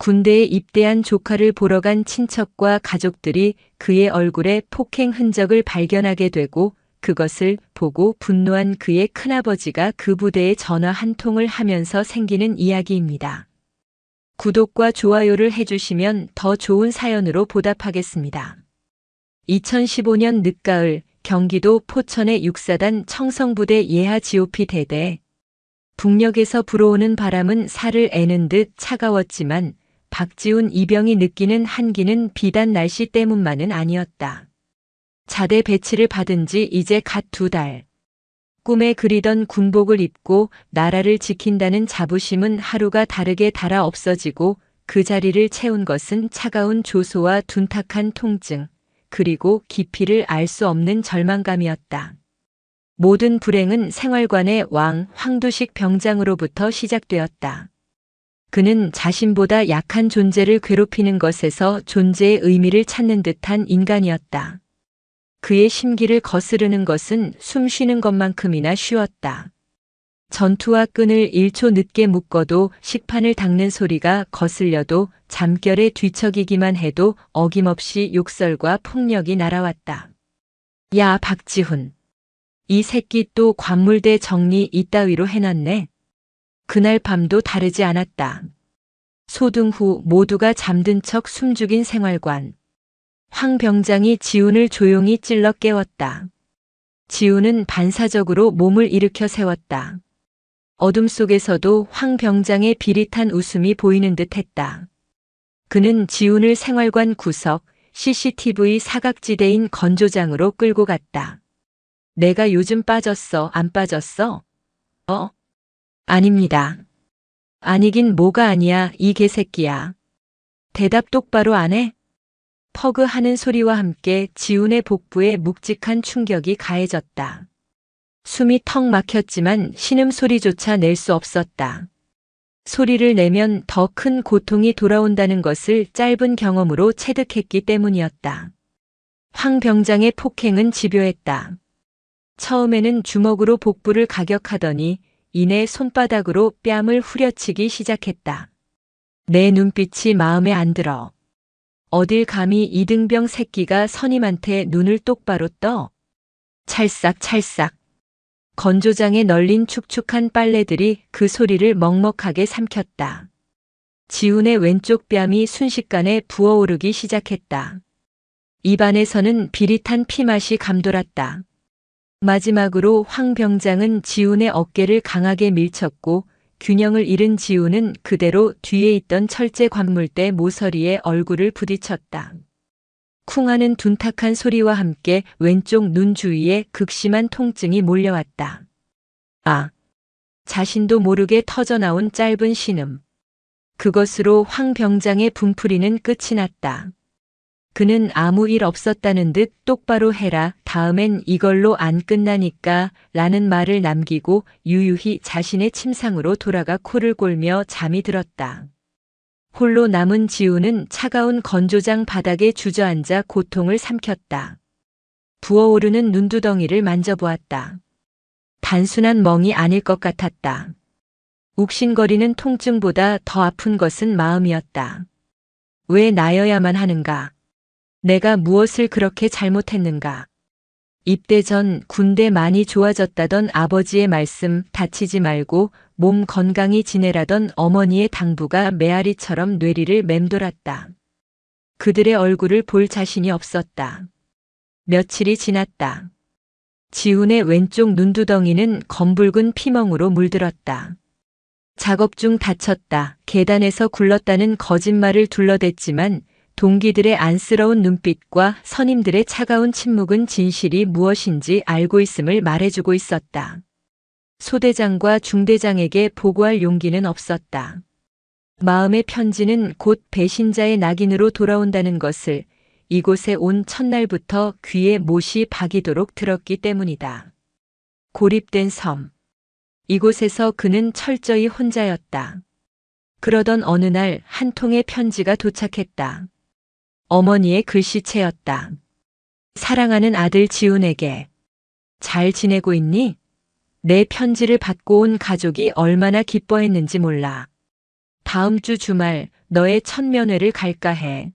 군대에 입대한 조카를 보러 간 친척과 가족들이 그의 얼굴에 폭행 흔적을 발견하게 되고 그것을 보고 분노한 그의 큰아버지가 그 부대에 전화 한 통을 하면서 생기는 이야기입니다. 구독과 좋아요를 해주시면 더 좋은 사연으로 보답하겠습니다. 2015년 늦가을 경기도 포천의 6사단 청성부대 예하 GOP 대대. 북녘에서 불어오는 바람은 살을 애는 듯 차가웠지만 박지훈 이병이 느끼는 한기는 비단 날씨 때문만은 아니었다. 자대 배치를 받은 지 이제 갓 2달. 꿈에 그리던 군복을 입고 나라를 지킨다는 자부심은 하루가 다르게 닳아 없어지고 그 자리를 채운 것은 차가운 조소와 둔탁한 통증, 그리고 깊이를 알 수 없는 절망감이었다. 모든 불행은 생활관의 왕 황두식 병장으로부터 시작되었다. 그는 자신보다 약한 존재를 괴롭히는 것에서 존재의 의미를 찾는 듯한 인간이었다. 그의 심기를 거스르는 것은 숨 쉬는 것만큼이나 쉬웠다. 전투와 끈을 1초 늦게 묶어도 식판을 닦는 소리가 거슬려도 잠결에 뒤척이기만 해도 어김없이 욕설과 폭력이 날아왔다. 야, 박지훈. 이 새끼 또 관물대 정리 이따위로 해놨네. 그날 밤도 다르지 않았다. 소등 후 모두가 잠든 척 숨죽인 생활관. 황 병장이 지훈을 조용히 찔러 깨웠다. 지훈은 반사적으로 몸을 일으켜 세웠다. 어둠 속에서도 황 병장의 비릿한 웃음이 보이는 듯 했다. 그는 지훈을 생활관 구석, CCTV 사각지대인 건조장으로 끌고 갔다. 내가 요즘 빠졌어, 안 빠졌어? 아닙니다. 아니긴 뭐가 아니야, 이 개새끼야. 대답 똑바로 안 해? 퍼그 하는 소리와 함께 지훈의 복부에 묵직한 충격이 가해졌다. 숨이 턱 막혔지만 신음소리조차 낼 수 없었다. 소리를 내면 더 큰 고통이 돌아온다는 것을 짧은 경험으로 체득했기 때문이었다. 황 병장의 폭행은 집요했다. 처음에는 주먹으로 복부를 가격하더니 이내 손바닥으로 뺨을 후려치기 시작했다. 내 눈빛이 마음에 안 들어. 어딜 감히 이등병 새끼가 선임한테 눈을 똑바로 떠. 찰싹찰싹. 건조장에 널린 축축한 빨래들이 그 소리를 먹먹하게 삼켰다. 지훈의 왼쪽 뺨이 순식간에 부어오르기 시작했다. 입안에서는 비릿한 피맛이 감돌았다. 마지막으로 황 병장은 지훈의 어깨를 강하게 밀쳤고 균형을 잃은 지훈은 그대로 뒤에 있던 철제 관물대 모서리에 얼굴을 부딪혔다. 쿵하는 둔탁한 소리와 함께 왼쪽 눈 주위에 극심한 통증이 몰려왔다. 아! 자신도 모르게 터져나온 짧은 신음. 그것으로 황 병장의 분풀이는 끝이 났다. 그는 아무 일 없었다는 듯 똑바로 해라, 다음엔 이걸로 안 끝나니까 라는 말을 남기고 유유히 자신의 침상으로 돌아가 코를 골며 잠이 들었다. 홀로 남은 지훈은 차가운 건조장 바닥에 주저앉아 고통을 삼켰다. 부어오르는 눈두덩이를 만져보았다. 단순한 멍이 아닐 것 같았다. 욱신거리는 통증보다 더 아픈 것은 마음이었다. 왜 나여야만 하는가? 내가 무엇을 그렇게 잘못했는가? 입대 전 군대 많이 좋아졌다던 아버지의 말씀, 다치지 말고 몸 건강히 지내라던 어머니의 당부가 메아리처럼 뇌리를 맴돌았다. 그들의 얼굴을 볼 자신이 없었다. 며칠이 지났다. 지훈의 왼쪽 눈두덩이는 검붉은 피멍으로 물들었다. 작업 중 다쳤다, 계단에서 굴렀다는 거짓말을 둘러댔지만 동기들의 안쓰러운 눈빛과 선임들의 차가운 침묵은 진실이 무엇인지 알고 있음을 말해주고 있었다. 소대장과 중대장에게 보고할 용기는 없었다. 마음의 편지는 곧 배신자의 낙인으로 돌아온다는 것을 이곳에 온 첫날부터 귀에 못이 박이도록 들었기 때문이다. 고립된 섬. 이곳에서 그는 철저히 혼자였다. 그러던 어느 날 한 통의 편지가 도착했다. 어머니의 글씨체였다. 사랑하는 아들 지훈에게. 잘 지내고 있니? 내 편지를 받고 온 가족이 얼마나 기뻐했는지 몰라. 다음 주 주말 너의 첫 면회를 갈까 해.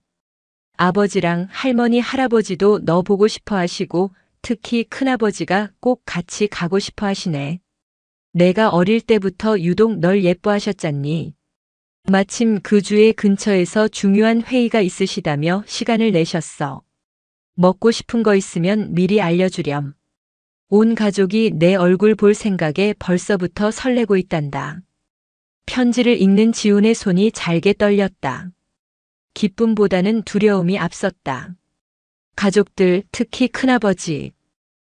아버지랑 할머니, 할아버지도 너 보고 싶어 하시고 특히 큰아버지가 꼭 같이 가고 싶어 하시네. 내가 어릴 때부터 유독 널 예뻐하셨잖니. 마침 그 주에 근처에서 중요한 회의가 있으시다며 시간을 내셨어. 먹고 싶은 거 있으면 미리 알려주렴. 온 가족이 내 얼굴 볼 생각에 벌써부터 설레고 있단다. 편지를 읽는 지훈의 손이 잘게 떨렸다. 기쁨보다는 두려움이 앞섰다. 가족들, 특히 큰아버지.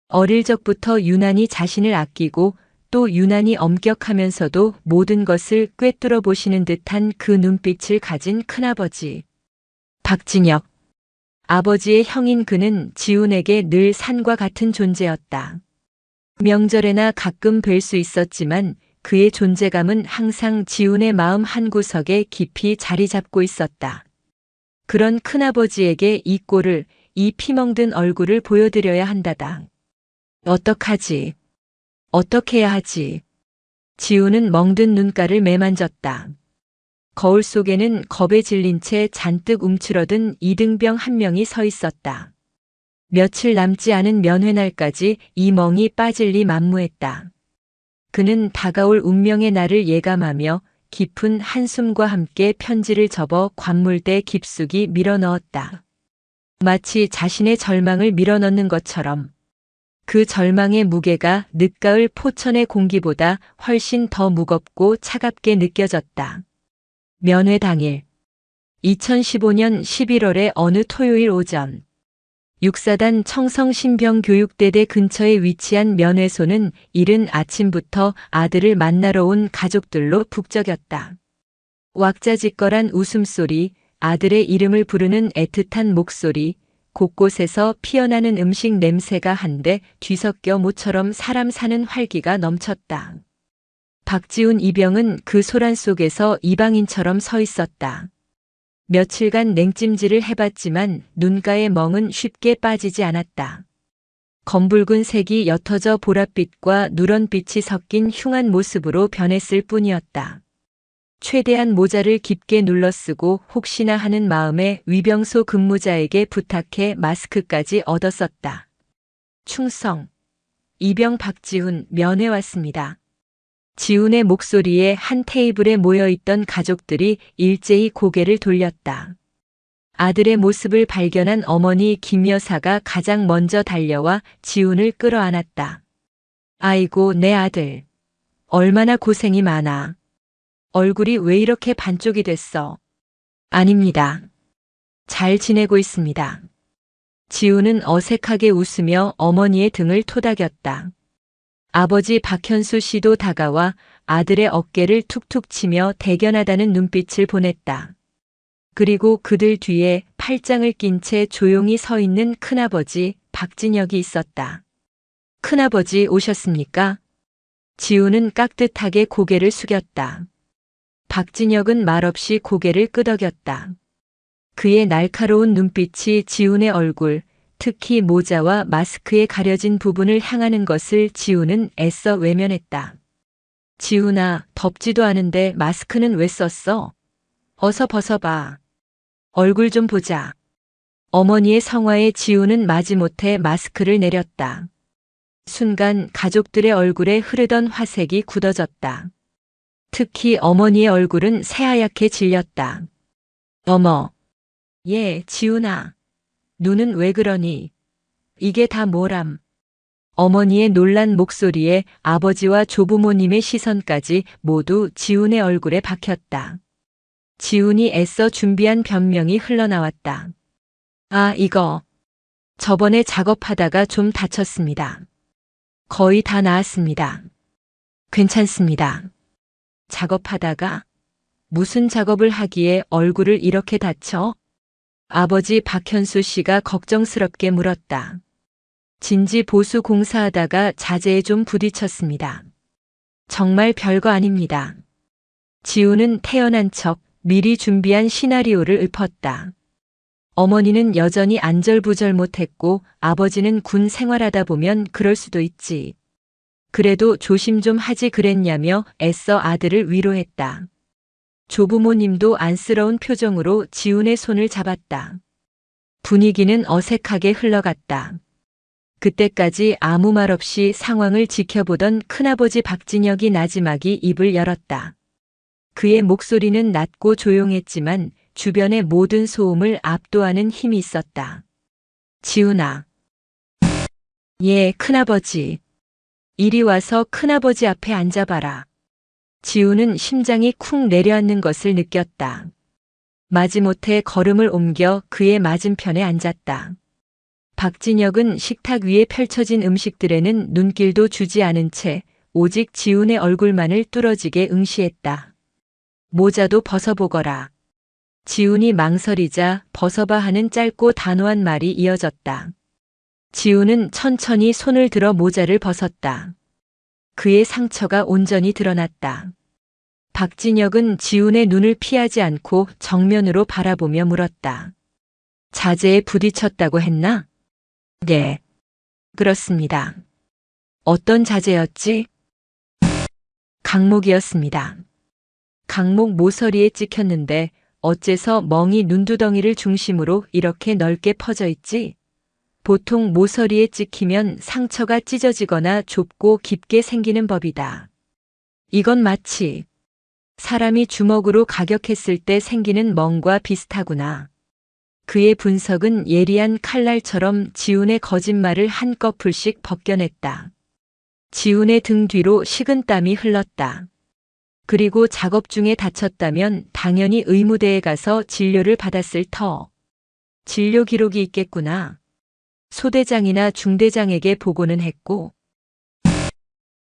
어릴 적부터 유난히 자신을 아끼고 또 유난히 엄격하면서도 모든 것을 꿰뚫어 보시는 듯한 그 눈빛을 가진 큰아버지. 박진혁. 아버지의 형인 그는 지훈에게 늘 산과 같은 존재였다. 명절에나 가끔 뵐 수 있었지만 그의 존재감은 항상 지훈의 마음 한구석에 깊이 자리 잡고 있었다. 그런 큰아버지에게 이 꼴을, 이 피멍든 얼굴을 보여드려야 한다다. 어떡하지? 어떻게 해야 하지? 지훈은 멍든 눈가를 매만졌다. 거울 속에는 겁에 질린 채 잔뜩 움츠러든 이등병 한 명이 서 있었다. 며칠 남지 않은 면회날까지 이 멍이 빠질 리 만무했다. 그는 다가올 운명의 날을 예감하며 깊은 한숨과 함께 편지를 접어 관물대 깊숙이 밀어넣었다. 마치 자신의 절망을 밀어넣는 것처럼 그 절망의 무게가 늦가을 포천의 공기보다 훨씬 더 무겁고 차갑게 느껴졌다. 면회 당일 2015년 11월의 어느 토요일 오전 육사단 청성신병교육대대 근처에 위치한 면회소는 이른 아침부터 아들을 만나러 온 가족들로 북적였다. 왁자지껄한 웃음소리, 아들의 이름을 부르는 애틋한 목소리, 곳곳에서 피어나는 음식 냄새가 한데 뒤섞여 모처럼 사람 사는 활기가 넘쳤다. 박지훈 이병은 그 소란 속에서 이방인처럼 서 있었다. 며칠간 냉찜질을 해봤지만 눈가의 멍은 쉽게 빠지지 않았다. 검붉은 색이 옅어져 보랏빛과 누런빛이 섞인 흉한 모습으로 변했을 뿐이었다. 최대한 모자를 깊게 눌러쓰고 혹시나 하는 마음에 위병소 근무자에게 부탁해 마스크까지 얻었었다. 충성. 이병 박지훈 면회 왔습니다. 지훈의 목소리에 한 테이블에 모여있던 가족들이 일제히 고개를 돌렸다. 아들의 모습을 발견한 어머니 김 여사가 가장 먼저 달려와 지훈을 끌어안았다. 아이고 내 아들. 얼마나 고생이 많아. 얼굴이 왜 이렇게 반쪽이 됐어? 아닙니다. 잘 지내고 있습니다. 지훈은 어색하게 웃으며 어머니의 등을 토닥였다. 아버지 박현수 씨도 다가와 아들의 어깨를 툭툭 치며 대견하다는 눈빛을 보냈다. 그리고 그들 뒤에 팔짱을 낀 채 조용히 서 있는 큰아버지 박진혁이 있었다. 큰아버지 오셨습니까? 지훈은 깍듯하게 고개를 숙였다. 박진혁은 말없이 고개를 끄덕였다. 그의 날카로운 눈빛이 지훈의 얼굴, 특히 모자와 마스크에 가려진 부분을 향하는 것을 지훈은 애써 외면했다. 지훈아, 덥지도 않은데 마스크는 왜 썼어? 어서 벗어봐. 얼굴 좀 보자. 어머니의 성화에 지훈은 마지못해 마스크를 내렸다. 순간 가족들의 얼굴에 흐르던 화색이 굳어졌다. 특히 어머니의 얼굴은 새하얗게 질렸다. 어머. 예, 지훈아. 눈은 왜 그러니? 이게 다 뭐람? 어머니의 놀란 목소리에 아버지와 조부모님의 시선까지 모두 지훈의 얼굴에 박혔다. 지훈이 애써 준비한 변명이 흘러나왔다. 아, 이거. 저번에 작업하다가 좀 다쳤습니다. 거의 다 나았습니다. 괜찮습니다. 작업하다가? 무슨 작업을 하기에 얼굴을 이렇게 다쳐? 아버지 박현수 씨가 걱정스럽게 물었다. 진지 보수 공사하다가 자재에 좀 부딪혔습니다. 정말 별거 아닙니다. 지훈은 태연한 척 미리 준비한 시나리오를 읊었다. 어머니는 여전히 안절부절 못했고 아버지는 군 생활하다 보면 그럴 수도 있지. 그래도 조심 좀 하지 그랬냐며 애써 아들을 위로했다. 조부모님도 안쓰러운 표정으로 지훈의 손을 잡았다. 분위기는 어색하게 흘러갔다. 그때까지 아무 말 없이 상황을 지켜보던 큰아버지 박진혁이 나지막이 입을 열었다. 그의 목소리는 낮고 조용했지만 주변의 모든 소음을 압도하는 힘이 있었다. 지훈아. 예, 큰아버지. 이리 와서 큰아버지 앞에 앉아봐라. 지훈은 심장이 쿵 내려앉는 것을 느꼈다. 마지못해 걸음을 옮겨 그의 맞은편에 앉았다. 박진혁은 식탁 위에 펼쳐진 음식들에는 눈길도 주지 않은 채 오직 지훈의 얼굴만을 뚫어지게 응시했다. 모자도 벗어보거라. 지훈이 망설이자 벗어봐 하는 짧고 단호한 말이 이어졌다. 지훈은 천천히 손을 들어 모자를 벗었다. 그의 상처가 온전히 드러났다. 박진혁은 지훈의 눈을 피하지 않고 정면으로 바라보며 물었다. 자재에 부딪혔다고 했나? 네. 그렇습니다. 어떤 자재였지? 강목이었습니다. 강목 모서리에 찍혔는데 어째서 멍이 눈두덩이를 중심으로 이렇게 넓게 퍼져 있지? 보통 모서리에 찍히면 상처가 찢어지거나 좁고 깊게 생기는 법이다. 이건 마치 사람이 주먹으로 가격했을 때 생기는 멍과 비슷하구나. 그의 분석은 예리한 칼날처럼 지훈의 거짓말을 한꺼풀씩 벗겨냈다. 지훈의 등 뒤로 식은땀이 흘렀다. 그리고 작업 중에 다쳤다면 당연히 의무대에 가서 진료를 받았을 터. 진료 기록이 있겠구나. 소대장이나 중대장에게 보고는 했고.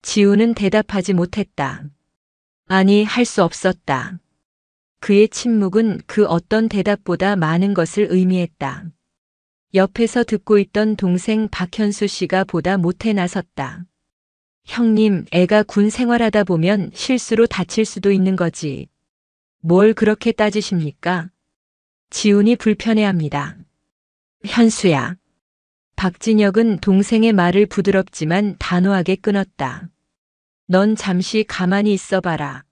지훈은 대답하지 못했다. 아니, 할 수 없었다. 그의 침묵은 그 어떤 대답보다 많은 것을 의미했다. 옆에서 듣고 있던 동생 박현수 씨가 보다 못해 나섰다. 형님, 애가 군 생활하다 보면 실수로 다칠 수도 있는 거지. 뭘 그렇게 따지십니까? 지훈이 불편해합니다. 현수야. 박진혁은 동생의 말을 부드럽지만 단호하게 끊었다. 넌 잠시 가만히 있어봐라.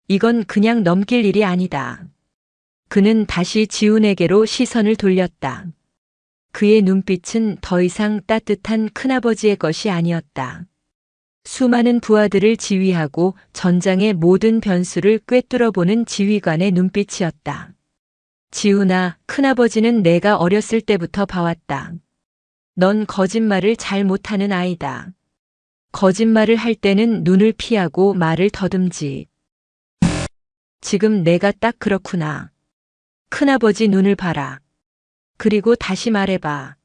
이건 그냥 넘길 일이 아니다. 그는 다시 지훈에게로 시선을 돌렸다. 그의 눈빛은 더 이상 따뜻한 큰아버지의 것이 아니었다. 수많은 부하들을 지휘하고 전장의 모든 변수를 꿰뚫어보는 지휘관의 눈빛이었다. 지훈아, 큰아버지는 내가 어렸을 때부터 봐왔다. 넌 거짓말을 잘 못하는 아이다. 거짓말을 할 때는 눈을 피하고 말을 더듬지. 지금 내가 딱 그렇구나. 큰아버지 눈을 봐라. 그리고 다시 말해봐.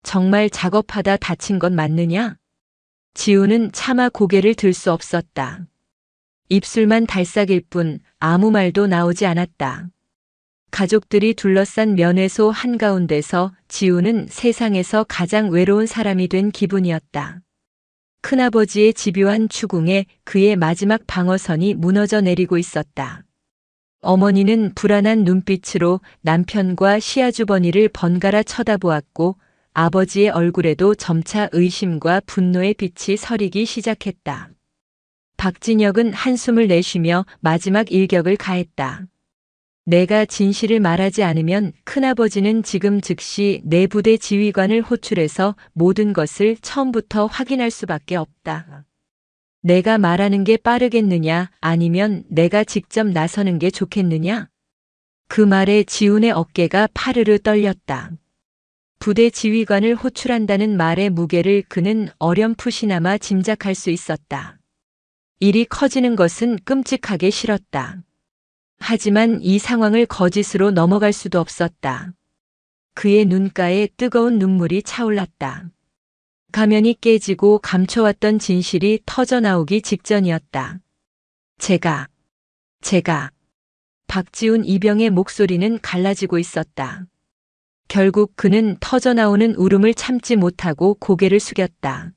정말 작업하다 다친 건 맞느냐? 지훈은 차마 고개를 들 수 없었다. 입술만 달싹일 뿐 아무 말도 나오지 않았다. 가족들이 둘러싼 면회소 한가운데서 지훈은 세상에서 가장 외로운 사람이 된 기분이었다. 큰아버지의 집요한 추궁에 그의 마지막 방어선이 무너져 내리고 있었다. 어머니는 불안한 눈빛으로 남편과 시아주버니를 번갈아 쳐다보았고 아버지의 얼굴에도 점차 의심과 분노의 빛이 서리기 시작했다. 박진혁은 한숨을 내쉬며 마지막 일격을 가했다. 내가 진실을 말하지 않으면 큰아버지는 지금 즉시 내 부대 지휘관을 호출해서 모든 것을 처음부터 확인할 수밖에 없다. 내가 말하는 게 빠르겠느냐 아니면 내가 직접 나서는 게 좋겠느냐? 그 말에 지훈의 어깨가 파르르 떨렸다. 부대 지휘관을 호출한다는 말의 무게를 그는 어렴풋이나마 짐작할 수 있었다. 일이 커지는 것은 끔찍하게 싫었다. 하지만 이 상황을 거짓으로 넘어갈 수도 없었다. 그의 눈가에 뜨거운 눈물이 차올랐다. 가면이 깨지고 감춰왔던 진실이 터져나오기 직전이었다. 제가. 박지훈 이병의 목소리는 갈라지고 있었다. 결국 그는 터져나오는 울음을 참지 못하고 고개를 숙였다.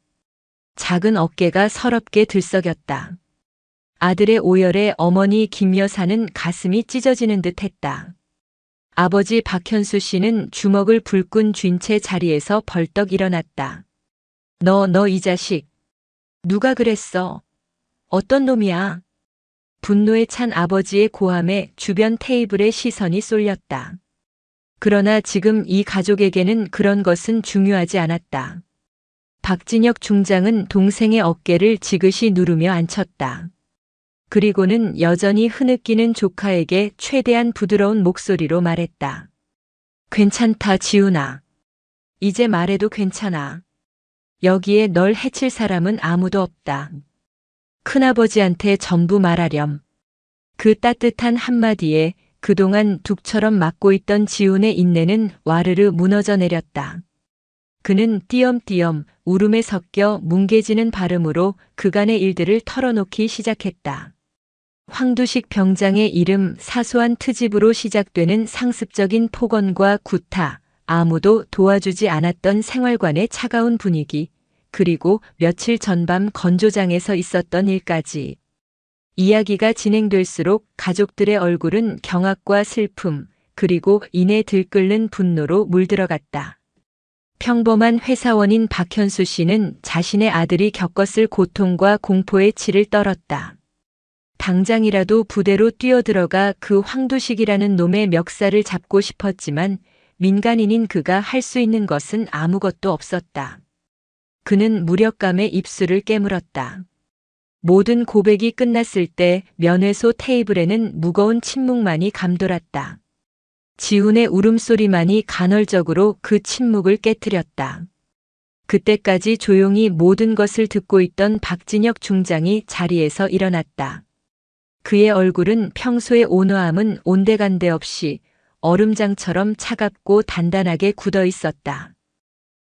작은 어깨가 서럽게 들썩였다. 아들의 오열에 어머니 김 여사는 가슴이 찢어지는 듯 했다. 아버지 박현수 씨는 주먹을 불끈 쥔 채 자리에서 벌떡 일어났다. 너 이 자식. 누가 그랬어? 어떤 놈이야? 분노에 찬 아버지의 고함에 주변 테이블에 시선이 쏠렸다. 그러나 지금 이 가족에게는 그런 것은 중요하지 않았다. 박진혁 중장은 동생의 어깨를 지그시 누르며 앉혔다. 그리고는 여전히 흐느끼는 조카에게 최대한 부드러운 목소리로 말했다. 괜찮다, 지훈아. 이제 말해도 괜찮아. 여기에 널 해칠 사람은 아무도 없다. 큰아버지한테 전부 말하렴. 그 따뜻한 한마디에 그동안 둑처럼 막고 있던 지훈의 인내는 와르르 무너져 내렸다. 그는 띄엄띄엄 울음에 섞여 뭉개지는 발음으로 그간의 일들을 털어놓기 시작했다. 황두식 병장의 이름, 사소한 트집으로 시작되는 상습적인 폭언과 구타, 아무도 도와주지 않았던 생활관의 차가운 분위기, 그리고 며칠 전밤 건조장에서 있었던 일까지. 이야기가 진행될수록 가족들의 얼굴은 경악과 슬픔, 그리고 이내 들끓는 분노로 물들어갔다. 평범한 회사원인 박현수 씨는 자신의 아들이 겪었을 고통과 공포에 치를 떨었다. 당장이라도 부대로 뛰어들어가 그 황두식이라는 놈의 멱살을 잡고 싶었지만 민간인인 그가 할 수 있는 것은 아무것도 없었다. 그는 무력감에 입술을 깨물었다. 모든 고백이 끝났을 때 면회소 테이블에는 무거운 침묵만이 감돌았다. 지훈의 울음소리만이 간헐적으로 그 침묵을 깨뜨렸다. 그때까지 조용히 모든 것을 듣고 있던 박진혁 중장이 자리에서 일어났다. 그의 얼굴은 평소의 온화함은 온데간데 없이 얼음장처럼 차갑고 단단하게 굳어 있었다.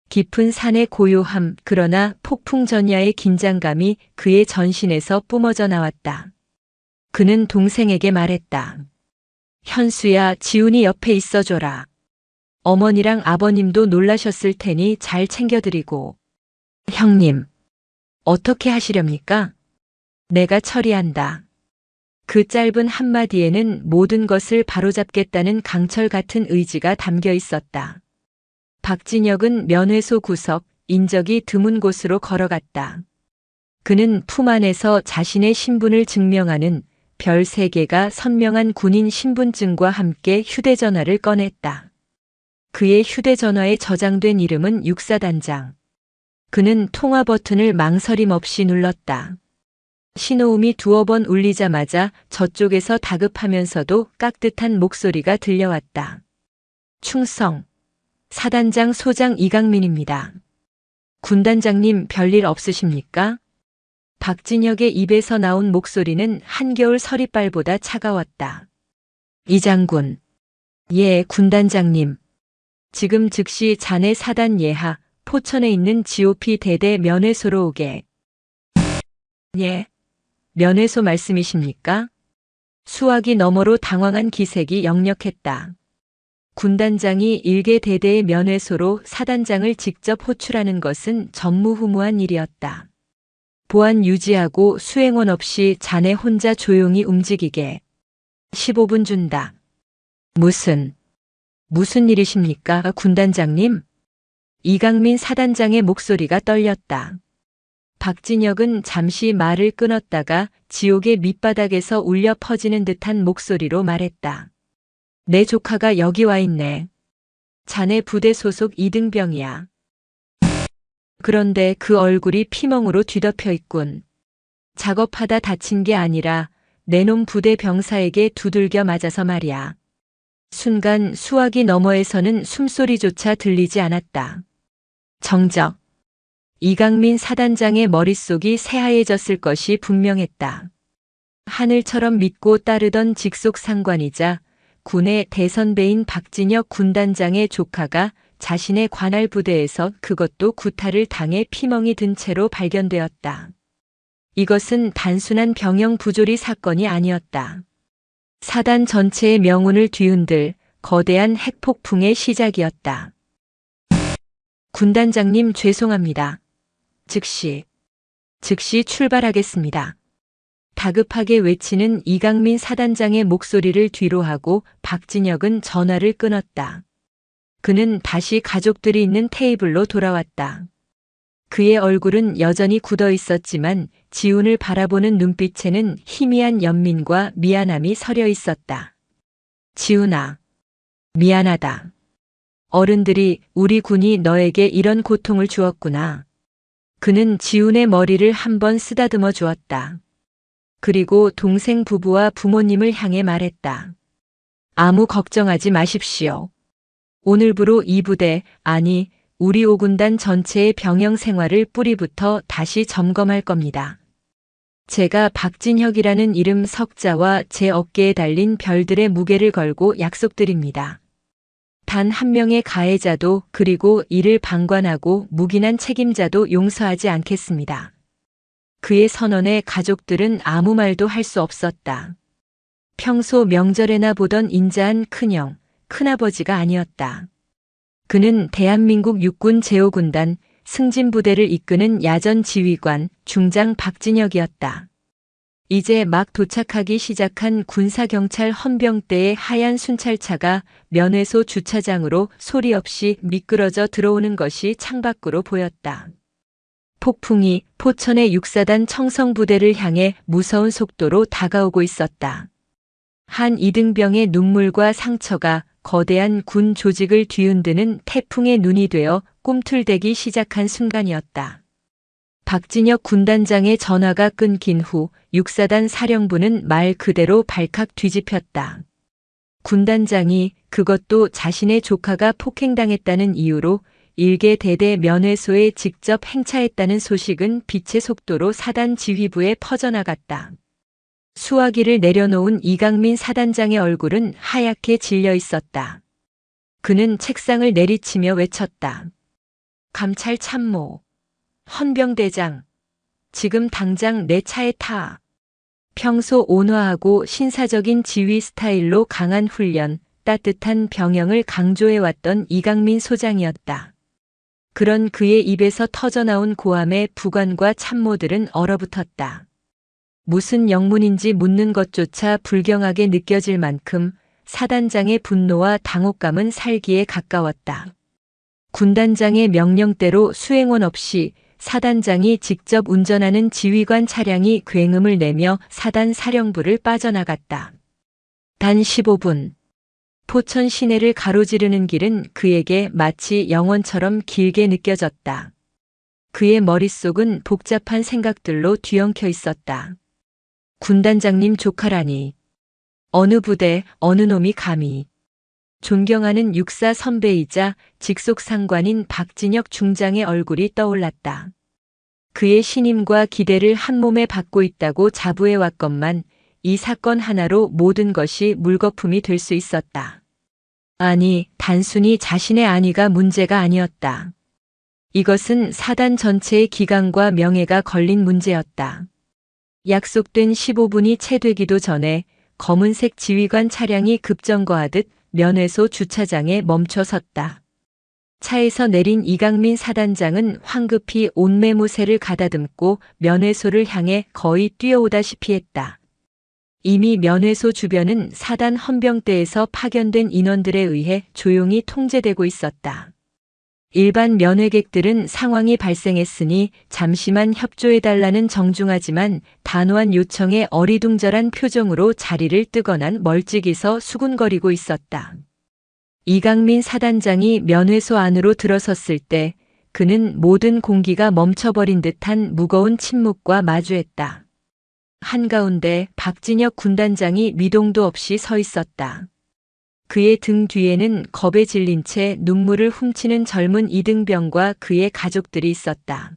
깊은 산의 고요함, 그러나 폭풍전야의 긴장감이 그의 전신에서 뿜어져 나왔다. 그는 동생에게 말했다. 현수야, 지훈이 옆에 있어줘라. 어머니랑 아버님도 놀라셨을 테니 잘 챙겨드리고. 형님, 어떻게 하시렵니까? 내가 처리한다. 그 짧은 한마디에는 모든 것을 바로잡겠다는 강철 같은 의지가 담겨 있었다. 박진혁은 면회소 구석, 인적이 드문 곳으로 걸어갔다. 그는 품 안에서 자신의 신분을 증명하는 별 3개가 선명한 군인 신분증과 함께 휴대전화를 꺼냈다. 그의 휴대전화에 저장된 이름은 육사단장. 그는 통화 버튼을 망설임 없이 눌렀다. 신호음이 2번 울리자마자 저쪽에서 다급하면서도 깍듯한 목소리가 들려왔다. 충성. 사단장 소장 이강민입니다. 군단장님, 별일 없으십니까? 박진혁의 입에서 나온 목소리는 한겨울 서리빨보다 차가웠다. 이 장군. 예, 군단장님. 지금 즉시 자네 사단 예하, 포천에 있는 GOP 대대 면회소로 오게. 예. 면회소 말씀이십니까? 수화기 너머로 당황한 기색이 역력했다. 군단장이 일개 대대의 면회소로 사단장을 직접 호출하는 것은 전무후무한 일이었다. 보안 유지하고 수행원 없이 자네 혼자 조용히 움직이게. 15분 준다. 무슨 일이십니까, 군단장님? 이강민 사단장의 목소리가 떨렸다. 박진혁은 잠시 말을 끊었다가 지옥의 밑바닥에서 울려 퍼지는 듯한 목소리로 말했다. 내 조카가 여기 와 있네. 자네 부대 소속 이등병이야. 그런데 그 얼굴이 피멍으로 뒤덮여 있군. 작업하다 다친 게 아니라 내 놈 부대 병사에게 두들겨 맞아서 말이야. 순간 수화기 너머에서는 숨소리조차 들리지 않았다. 정적. 이강민 사단장의 머릿속이 새하얘졌을 것이 분명했다. 하늘처럼 믿고 따르던 직속 상관이자 군의 대선배인 박진혁 군단장의 조카가 자신의 관할 부대에서 그것도 구타를 당해 피멍이 든 채로 발견되었다. 이것은 단순한 병영 부조리 사건이 아니었다. 사단 전체의 명운을 뒤흔들 거대한 핵폭풍의 시작이었다. 군단장님, 죄송합니다. 즉시 출발하겠습니다. 다급하게 외치는 이강민 사단장의 목소리를 뒤로하고 박진혁은 전화를 끊었다. 그는 다시 가족들이 있는 테이블로 돌아왔다. 그의 얼굴은 여전히 굳어 있었지만 지훈을 바라보는 눈빛에는 희미한 연민과 미안함이 서려 있었다. 지훈아, 미안하다. 어른들이 우리 군이 너에게 이런 고통을 주었구나. 그는 지훈의 머리를 한번 쓰다듬어 주었다. 그리고 동생 부부와 부모님을 향해 말했다. 아무 걱정하지 마십시오. 오늘부로 이 부대, 아니, 우리 5군단 전체의 병영 생활을 뿌리부터 다시 점검할 겁니다. 제가 박진혁이라는 이름 석자와 제 어깨에 달린 별들의 무게를 걸고 약속드립니다. 단 한 명의 가해자도 그리고 이를 방관하고 묵인한 책임자도 용서하지 않겠습니다. 그의 선언에 가족들은 아무 말도 할 수 없었다. 평소 명절에나 보던 인자한 큰형, 큰아버지가 아니었다. 그는 대한민국 육군 제5군단 승진부대를 이끄는 야전 지휘관 중장 박진혁이었다. 이제 막 도착하기 시작한 군사경찰 헌병대의 하얀 순찰차가 면회소 주차장으로 소리 없이 미끄러져 들어오는 것이 창밖으로 보였다. 폭풍이 포천의 6사단 청성부대를 향해 무서운 속도로 다가오고 있었다. 한 이등병의 눈물과 상처가 거대한 군 조직을 뒤흔드는 태풍의 눈이 되어 꿈틀대기 시작한 순간이었다. 박진혁 군단장의 전화가 끊긴 후 6사단 사령부는 말 그대로 발칵 뒤집혔다. 군단장이 그것도 자신의 조카가 폭행당했다는 이유로 일개 대대 면회소에 직접 행차했다는 소식은 빛의 속도로 사단 지휘부에 퍼져나갔다. 수화기를 내려놓은 이강민 사단장의 얼굴은 하얗게 질려 있었다. 그는 책상을 내리치며 외쳤다. 감찰 참모, 헌병대장, 지금 당장 내 차에 타. 평소 온화하고 신사적인 지휘 스타일로 강한 훈련, 따뜻한 병영을 강조해왔던 이강민 소장이었다. 그런 그의 입에서 터져나온 고함에 부관과 참모들은 얼어붙었다. 무슨 영문인지 묻는 것조차 불경하게 느껴질 만큼 사단장의 분노와 당혹감은 살기에 가까웠다. 군단장의 명령대로 수행원 없이 사단장이 직접 운전하는 지휘관 차량이 굉음을 내며 사단 사령부를 빠져나갔다. 단 15분. 포천 시내를 가로지르는 길은 그에게 마치 영원처럼 길게 느껴졌다. 그의 머릿속은 복잡한 생각들로 뒤엉켜 있었다. 군단장님 조카라니. 어느 부대, 어느 놈이 감히. 존경하는 육사 선배이자 직속 상관인 박진혁 중장의 얼굴이 떠올랐다. 그의 신임과 기대를 한몸에 받고 있다고 자부해왔건만 이 사건 하나로 모든 것이 물거품이 될 수 있었다. 아니, 단순히 자신의 안위가 문제가 아니었다. 이것은 사단 전체의 기강과 명예가 걸린 문제였다. 약속된 15분이 채 되기도 전에 검은색 지휘관 차량이 급정거하듯 면회소 주차장에 멈춰 섰다. 차에서 내린 이강민 사단장은 황급히 옷매무새를 가다듬고 면회소를 향해 거의 뛰어오다시피 했다. 이미 면회소 주변은 사단 헌병대에서 파견된 인원들에 의해 조용히 통제되고 있었다. 일반 면회객들은 상황이 발생했으니 잠시만 협조해달라는 정중하지만 단호한 요청에 어리둥절한 표정으로 자리를 뜨거난 멀찍이서 수군거리고 있었다. 이강민 사단장이 면회소 안으로 들어섰을 때 그는 모든 공기가 멈춰버린 듯한 무거운 침묵과 마주했다. 한가운데 박진혁 군단장이 미동도 없이 서 있었다. 그의 등 뒤에는 겁에 질린 채 눈물을 훔치는 젊은 이등병과 그의 가족들이 있었다.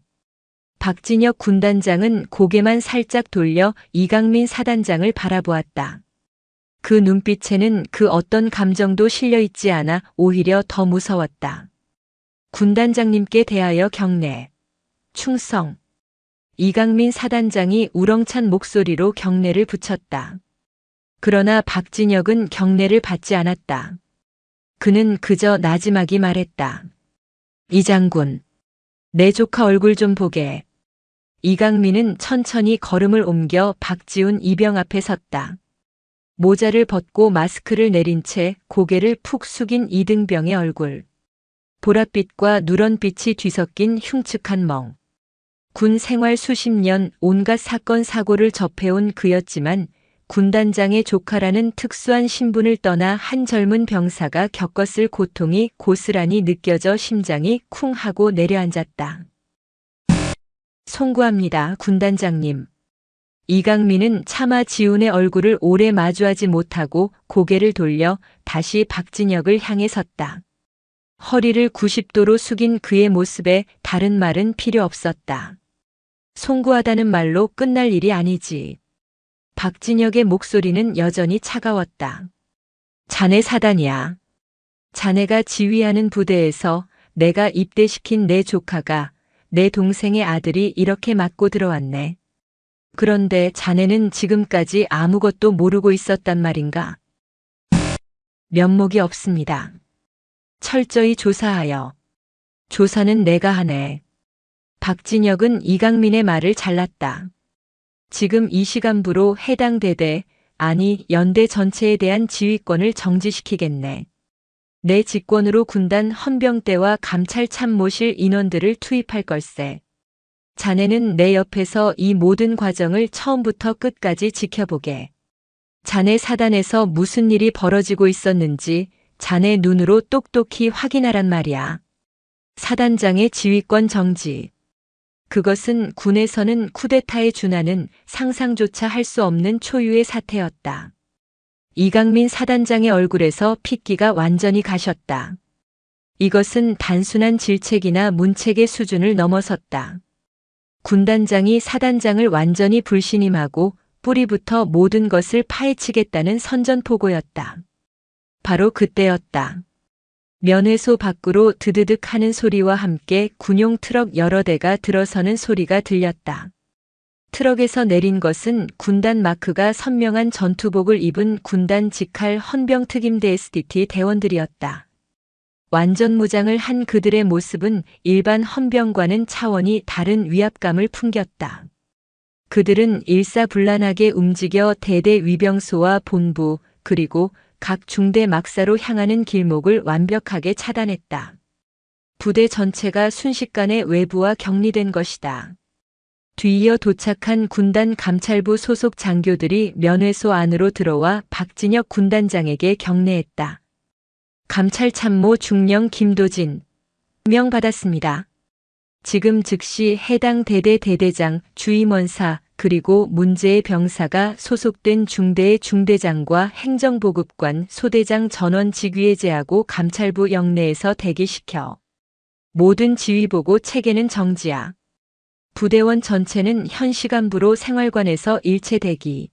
박진혁 군단장은 고개만 살짝 돌려 이강민 사단장을 바라보았다. 그 눈빛에는 그 어떤 감정도 실려 있지 않아 오히려 더 무서웠다. 군단장님께 대하여 경례, 충성. 이강민 사단장이 우렁찬 목소리로 경례를 붙였다. 그러나 박진혁은 경례를 받지 않았다. 그는 그저 나지막이 말했다. 이 장군, 내 조카 얼굴 좀 보게. 이강민은 천천히 걸음을 옮겨 박지훈 이병 앞에 섰다. 모자를 벗고 마스크를 내린 채 고개를 푹 숙인 이등병의 얼굴. 보랏빛과 누런빛이 뒤섞인 흉측한 멍. 군 생활 수십 년 온갖 사건 사고를 접해온 그였지만 군단장의 조카라는 특수한 신분을 떠나 한 젊은 병사가 겪었을 고통이 고스란히 느껴져 심장이 쿵 하고 내려앉았다. 송구합니다, 군단장님. 이강민은 차마 지훈의 얼굴을 오래 마주하지 못하고 고개를 돌려 다시 박진혁을 향해 섰다. 허리를 90도로 숙인 그의 모습에 다른 말은 필요 없었다. 송구하다는 말로 끝날 일이 아니지. 박진혁의 목소리는 여전히 차가웠다. 자네 사단이야. 자네가 지휘하는 부대에서 내가 입대시킨 내 조카가, 내 동생의 아들이 이렇게 맞고 들어왔네. 그런데 자네는 지금까지 아무것도 모르고 있었단 말인가? 면목이 없습니다. 철저히 조사하여. 조사는 내가 하네. 박진혁은 이강민의 말을 잘랐다. 지금 이 시간부로 해당 대대, 아니 연대 전체에 대한 지휘권을 정지시키겠네. 내 직권으로 군단 헌병대와 감찰 참모실 인원들을 투입할 걸세. 자네는 내 옆에서 이 모든 과정을 처음부터 끝까지 지켜보게. 자네 사단에서 무슨 일이 벌어지고 있었는지 자네 눈으로 똑똑히 확인하란 말이야. 사단장의 지휘권 정지. 그것은 군에서는 쿠데타에 준하는 상상조차 할 수 없는 초유의 사태였다. 이강민 사단장의 얼굴에서 핏기가 완전히 가셨다. 이것은 단순한 질책이나 문책의 수준을 넘어섰다. 군단장이 사단장을 완전히 불신임하고 뿌리부터 모든 것을 파헤치겠다는 선전포고였다. 바로 그때였다. 면회소 밖으로 드드득 하는 소리와 함께 군용 트럭 여러 대가 들어서는 소리가 들렸다. 트럭에서 내린 것은 군단 마크가 선명한 전투복을 입은 군단 직할 헌병특임대 SDT 대원들이었다. 완전 무장을 한 그들의 모습은 일반 헌병과는 차원이 다른 위압감을 풍겼다. 그들은 일사불란하게 움직여 대대 위병소와 본부, 그리고 각 중대 막사로 향하는 길목을 완벽하게 차단했다. 부대 전체가 순식간에 외부와 격리된 것이다. 뒤이어 도착한 군단 감찰부 소속 장교들이 면회소 안으로 들어와 박진혁 군단장에게 경례했다. 감찰참모 중령 김도진. 명받았습니다. 지금 즉시 해당 대대 대대장, 주임원사, 그리고 문제의 병사가 소속된 중대의 중대장과 행정보급관, 소대장 전원 직위에 제하고 감찰부 영내에서 대기시켜. 모든 지휘보고 체계는 정지야. 부대원 전체는 현 시간부로 생활관에서 일체 대기.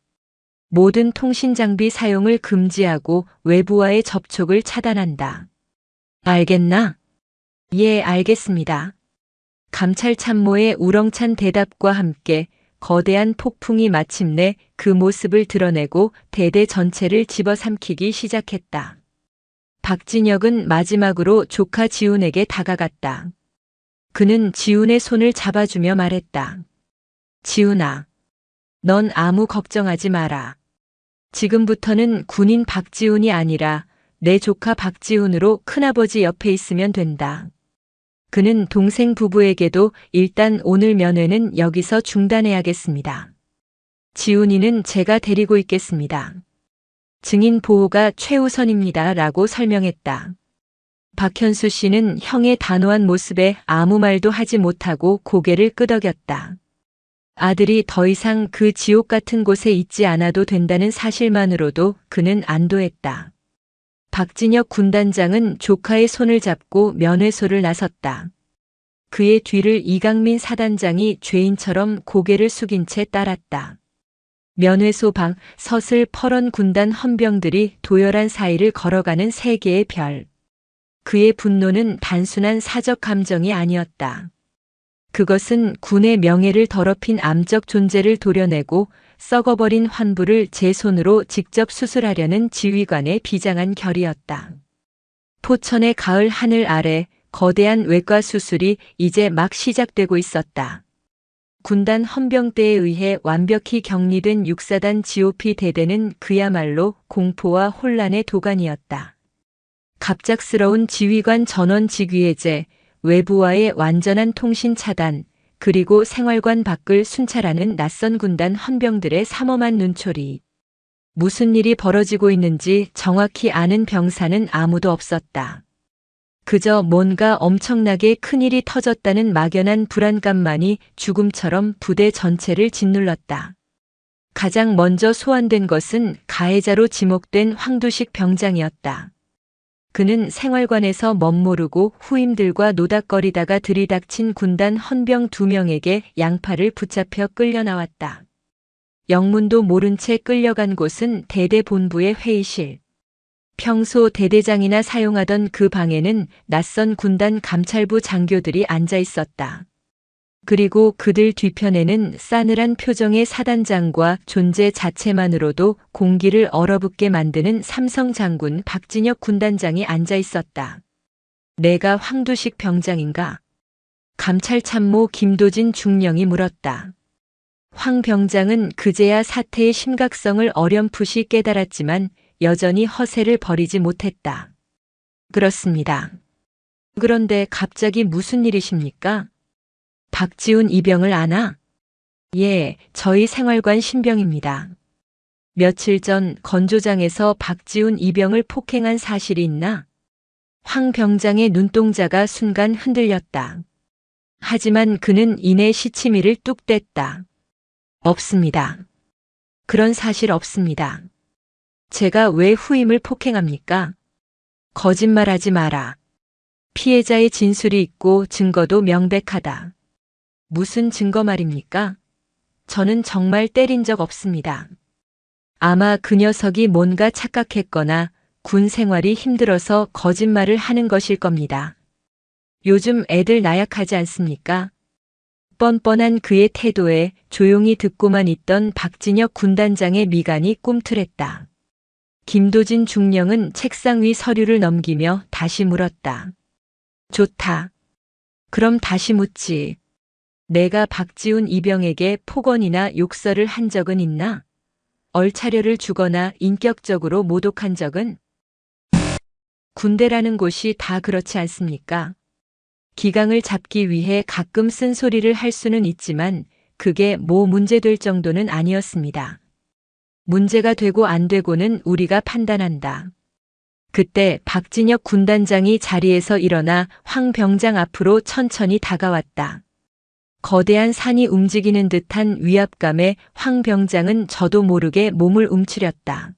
모든 통신장비 사용을 금지하고 외부와의 접촉을 차단한다. 알겠나? 예, 알겠습니다. 감찰참모의 우렁찬 대답과 함께 거대한 폭풍이 마침내 그 모습을 드러내고 대대 전체를 집어삼키기 시작했다. 박진혁은 마지막으로 조카 지훈에게 다가갔다. 그는 지훈의 손을 잡아주며 말했다. 지훈아, 넌 아무 걱정하지 마라. 지금부터는 군인 박지훈이 아니라 내 조카 박지훈으로 큰아버지 옆에 있으면 된다. 그는 동생 부부에게도 일단 오늘 면회는 여기서 중단해야겠습니다. 지훈이는 제가 데리고 있겠습니다. 증인 보호가 최우선입니다. 라고 설명했다. 박현수 씨는 형의 단호한 모습에 아무 말도 하지 못하고 고개를 끄덕였다. 아들이 더 이상 그 지옥 같은 곳에 있지 않아도 된다는 사실만으로도 그는 안도했다. 박진혁 군단장은 조카의 손을 잡고 면회소를 나섰다. 그의 뒤를 이강민 사단장이 죄인처럼 고개를 숙인 채 따랐다. 면회소 밖 서슬 퍼런 군단 헌병들이 도열한 사이를 걸어가는 세 개의 별. 그의 분노는 단순한 사적 감정이 아니었다. 그것은 군의 명예를 더럽힌 암적 존재를 도려내고 썩어버린 환부를 제 손으로 직접 수술하려는 지휘관의 비장한 결이었다. 포천의 가을 하늘 아래 거대한 외과 수술이 이제 막 시작되고 있었다. 군단 헌병대에 의해 완벽히 격리된 6사단 GOP 대대는 그야말로 공포와 혼란의 도가니였다. 갑작스러운 지휘관 전원 직위해제, 외부와의 완전한 통신 차단, 그리고 생활관 밖을 순찰하는 낯선 군단 헌병들의 삼엄한 눈초리. 무슨 일이 벌어지고 있는지 정확히 아는 병사는 아무도 없었다. 그저 뭔가 엄청나게 큰일이 터졌다는 막연한 불안감만이 죽음처럼 부대 전체를 짓눌렀다. 가장 먼저 소환된 것은 가해자로 지목된 황두식 병장이었다. 그는 생활관에서 멋모르고 후임들과 노닥거리다가 들이닥친 군단 헌병 2명에게 양팔을 붙잡혀 끌려 나왔다. 영문도 모른 채 끌려간 곳은 대대 본부의 회의실. 평소 대대장이나 사용하던 그 방에는 낯선 군단 감찰부 장교들이 앉아 있었다. 그리고 그들 뒤편에는 싸늘한 표정의 사단장과 존재 자체만으로도 공기를 얼어붙게 만드는 삼성 장군 박진혁 군단장이 앉아 있었다. 내가 황두식 병장인가? 감찰참모 김도진 중령이 물었다. 황 병장은 그제야 사태의 심각성을 어렴풋이 깨달았지만 여전히 허세를 버리지 못했다. 그렇습니다. 그런데 갑자기 무슨 일이십니까? 박지훈 이병을 아나? 예, 저희 생활관 신병입니다. 며칠 전 건조장에서 박지훈 이병을 폭행한 사실이 있나? 황 병장의 눈동자가 순간 흔들렸다. 하지만 그는 이내 시치미를 뚝 뗐다. 없습니다. 그런 사실 없습니다. 제가 왜 후임을 폭행합니까? 거짓말하지 마라. 피해자의 진술이 있고 증거도 명백하다. 무슨 증거 말입니까? 저는 정말 때린 적 없습니다. 아마 그 녀석이 뭔가 착각했거나 군 생활이 힘들어서 거짓말을 하는 것일 겁니다. 요즘 애들 나약하지 않습니까? 뻔뻔한 그의 태도에 조용히 듣고만 있던 박진혁 군단장의 미간이 꿈틀했다. 김도진 중령은 책상 위 서류를 넘기며 다시 물었다. 좋다. 그럼 다시 묻지. 내가 박지훈 이병에게 폭언이나 욕설을 한 적은 있나? 얼차려를 주거나 인격적으로 모독한 적은? 군대라는 곳이 다 그렇지 않습니까? 기강을 잡기 위해 가끔 쓴소리를 할 수는 있지만 그게 뭐 문제될 정도는 아니었습니다. 문제가 되고 안 되고는 우리가 판단한다. 그때 박진혁 군단장이 자리에서 일어나 황 병장 앞으로 천천히 다가왔다. 거대한 산이 움직이는 듯한 위압감에 황 병장은 저도 모르게 몸을 움츠렸다.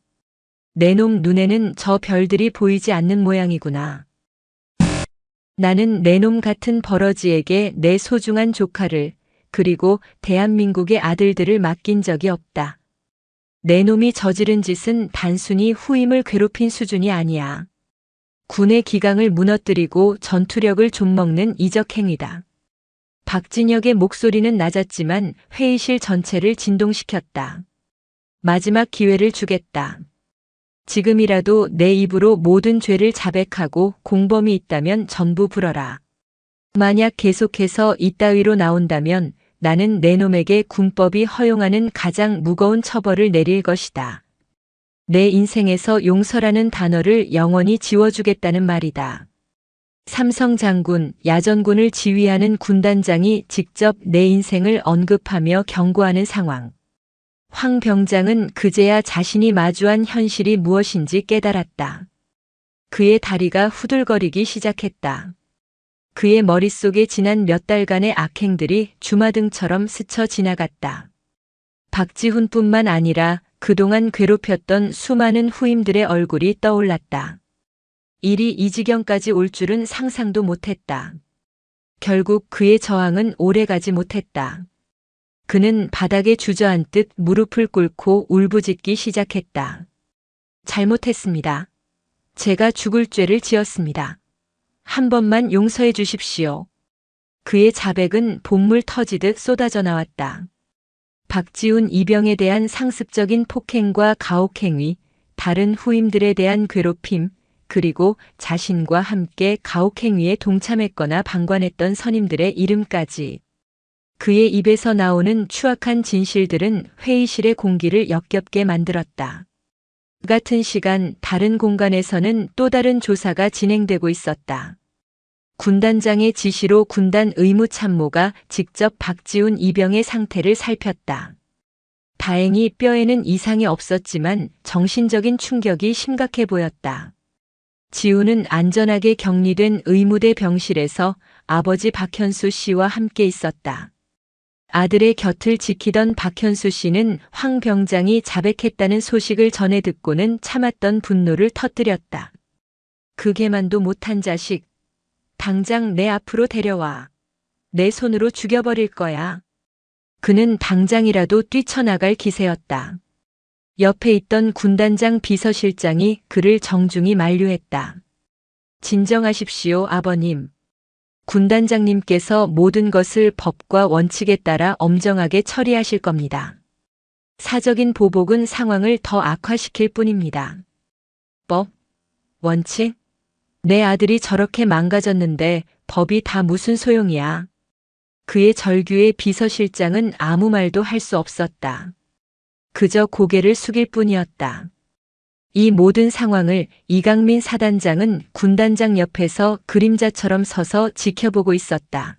내 놈 눈에는 저 별들이 보이지 않는 모양이구나. 나는 내 놈 같은 버러지에게 내 소중한 조카를 그리고 대한민국의 아들들을 맡긴 적이 없다. 내 놈이 저지른 짓은 단순히 후임을 괴롭힌 수준이 아니야. 군의 기강을 무너뜨리고 전투력을 좀먹는 이적 행위다. 박진혁의 목소리는 낮았지만 회의실 전체를 진동시켰다. 마지막 기회를 주겠다. 지금이라도 내 입으로 모든 죄를 자백하고 공범이 있다면 전부 불어라. 만약 계속해서 이따위로 나온다면 나는 내 놈에게 군법이 허용하는 가장 무거운 처벌을 내릴 것이다. 내 인생에서 용서라는 단어를 영원히 지워주겠다는 말이다. 삼성 장군, 야전군을 지휘하는 군단장이 직접 내 인생을 언급하며 경고하는 상황. 황 병장은 그제야 자신이 마주한 현실이 무엇인지 깨달았다. 그의 다리가 후들거리기 시작했다. 그의 머릿속에 지난 몇 달간의 악행들이 주마등처럼 스쳐 지나갔다. 박지훈뿐만 아니라 그동안 괴롭혔던 수많은 후임들의 얼굴이 떠올랐다. 일이 이 지경까지 올 줄은 상상도 못했다. 결국 그의 저항은 오래가지 못했다. 그는 바닥에 주저앉듯 무릎을 꿇고 울부짖기 시작했다. 잘못했습니다. 제가 죽을 죄를 지었습니다. 한 번만 용서해 주십시오. 그의 자백은 봇물 터지듯 쏟아져 나왔다. 박지훈 이병에 대한 상습적인 폭행과 가혹행위, 다른 후임들에 대한 괴롭힘, 그리고 자신과 함께 가혹행위에 동참했거나 방관했던 선임들의 이름까지. 그의 입에서 나오는 추악한 진실들은 회의실의 공기를 역겹게 만들었다. 같은 시간 다른 공간에서는 또 다른 조사가 진행되고 있었다. 군단장의 지시로 군단 의무참모가 직접 박지훈 이병의 상태를 살폈다. 다행히 뼈에는 이상이 없었지만 정신적인 충격이 심각해 보였다. 지훈은 안전하게 격리된 의무대 병실에서 아버지 박현수 씨와 함께 있었다. 아들의 곁을 지키던 박현수 씨는 황 병장이 자백했다는 소식을 전해 듣고는 참았던 분노를 터뜨렸다. 그게만도 못한 자식. 당장 내 앞으로 데려와. 내 손으로 죽여버릴 거야. 그는 당장이라도 뛰쳐나갈 기세였다. 옆에 있던 군단장 비서실장이 그를 정중히 만류했다. 진정하십시오, 아버님. 군단장님께서 모든 것을 법과 원칙에 따라 엄정하게 처리하실 겁니다. 사적인 보복은 상황을 더 악화시킬 뿐입니다. 법? 원칙? 내 아들이 저렇게 망가졌는데 법이 다 무슨 소용이야. 그의 절규에 비서실장은 아무 말도 할 수 없었다. 그저 고개를 숙일 뿐이었다. 이 모든 상황을 이강민 사단장은 군단장 옆에서 그림자처럼 서서 지켜보고 있었다.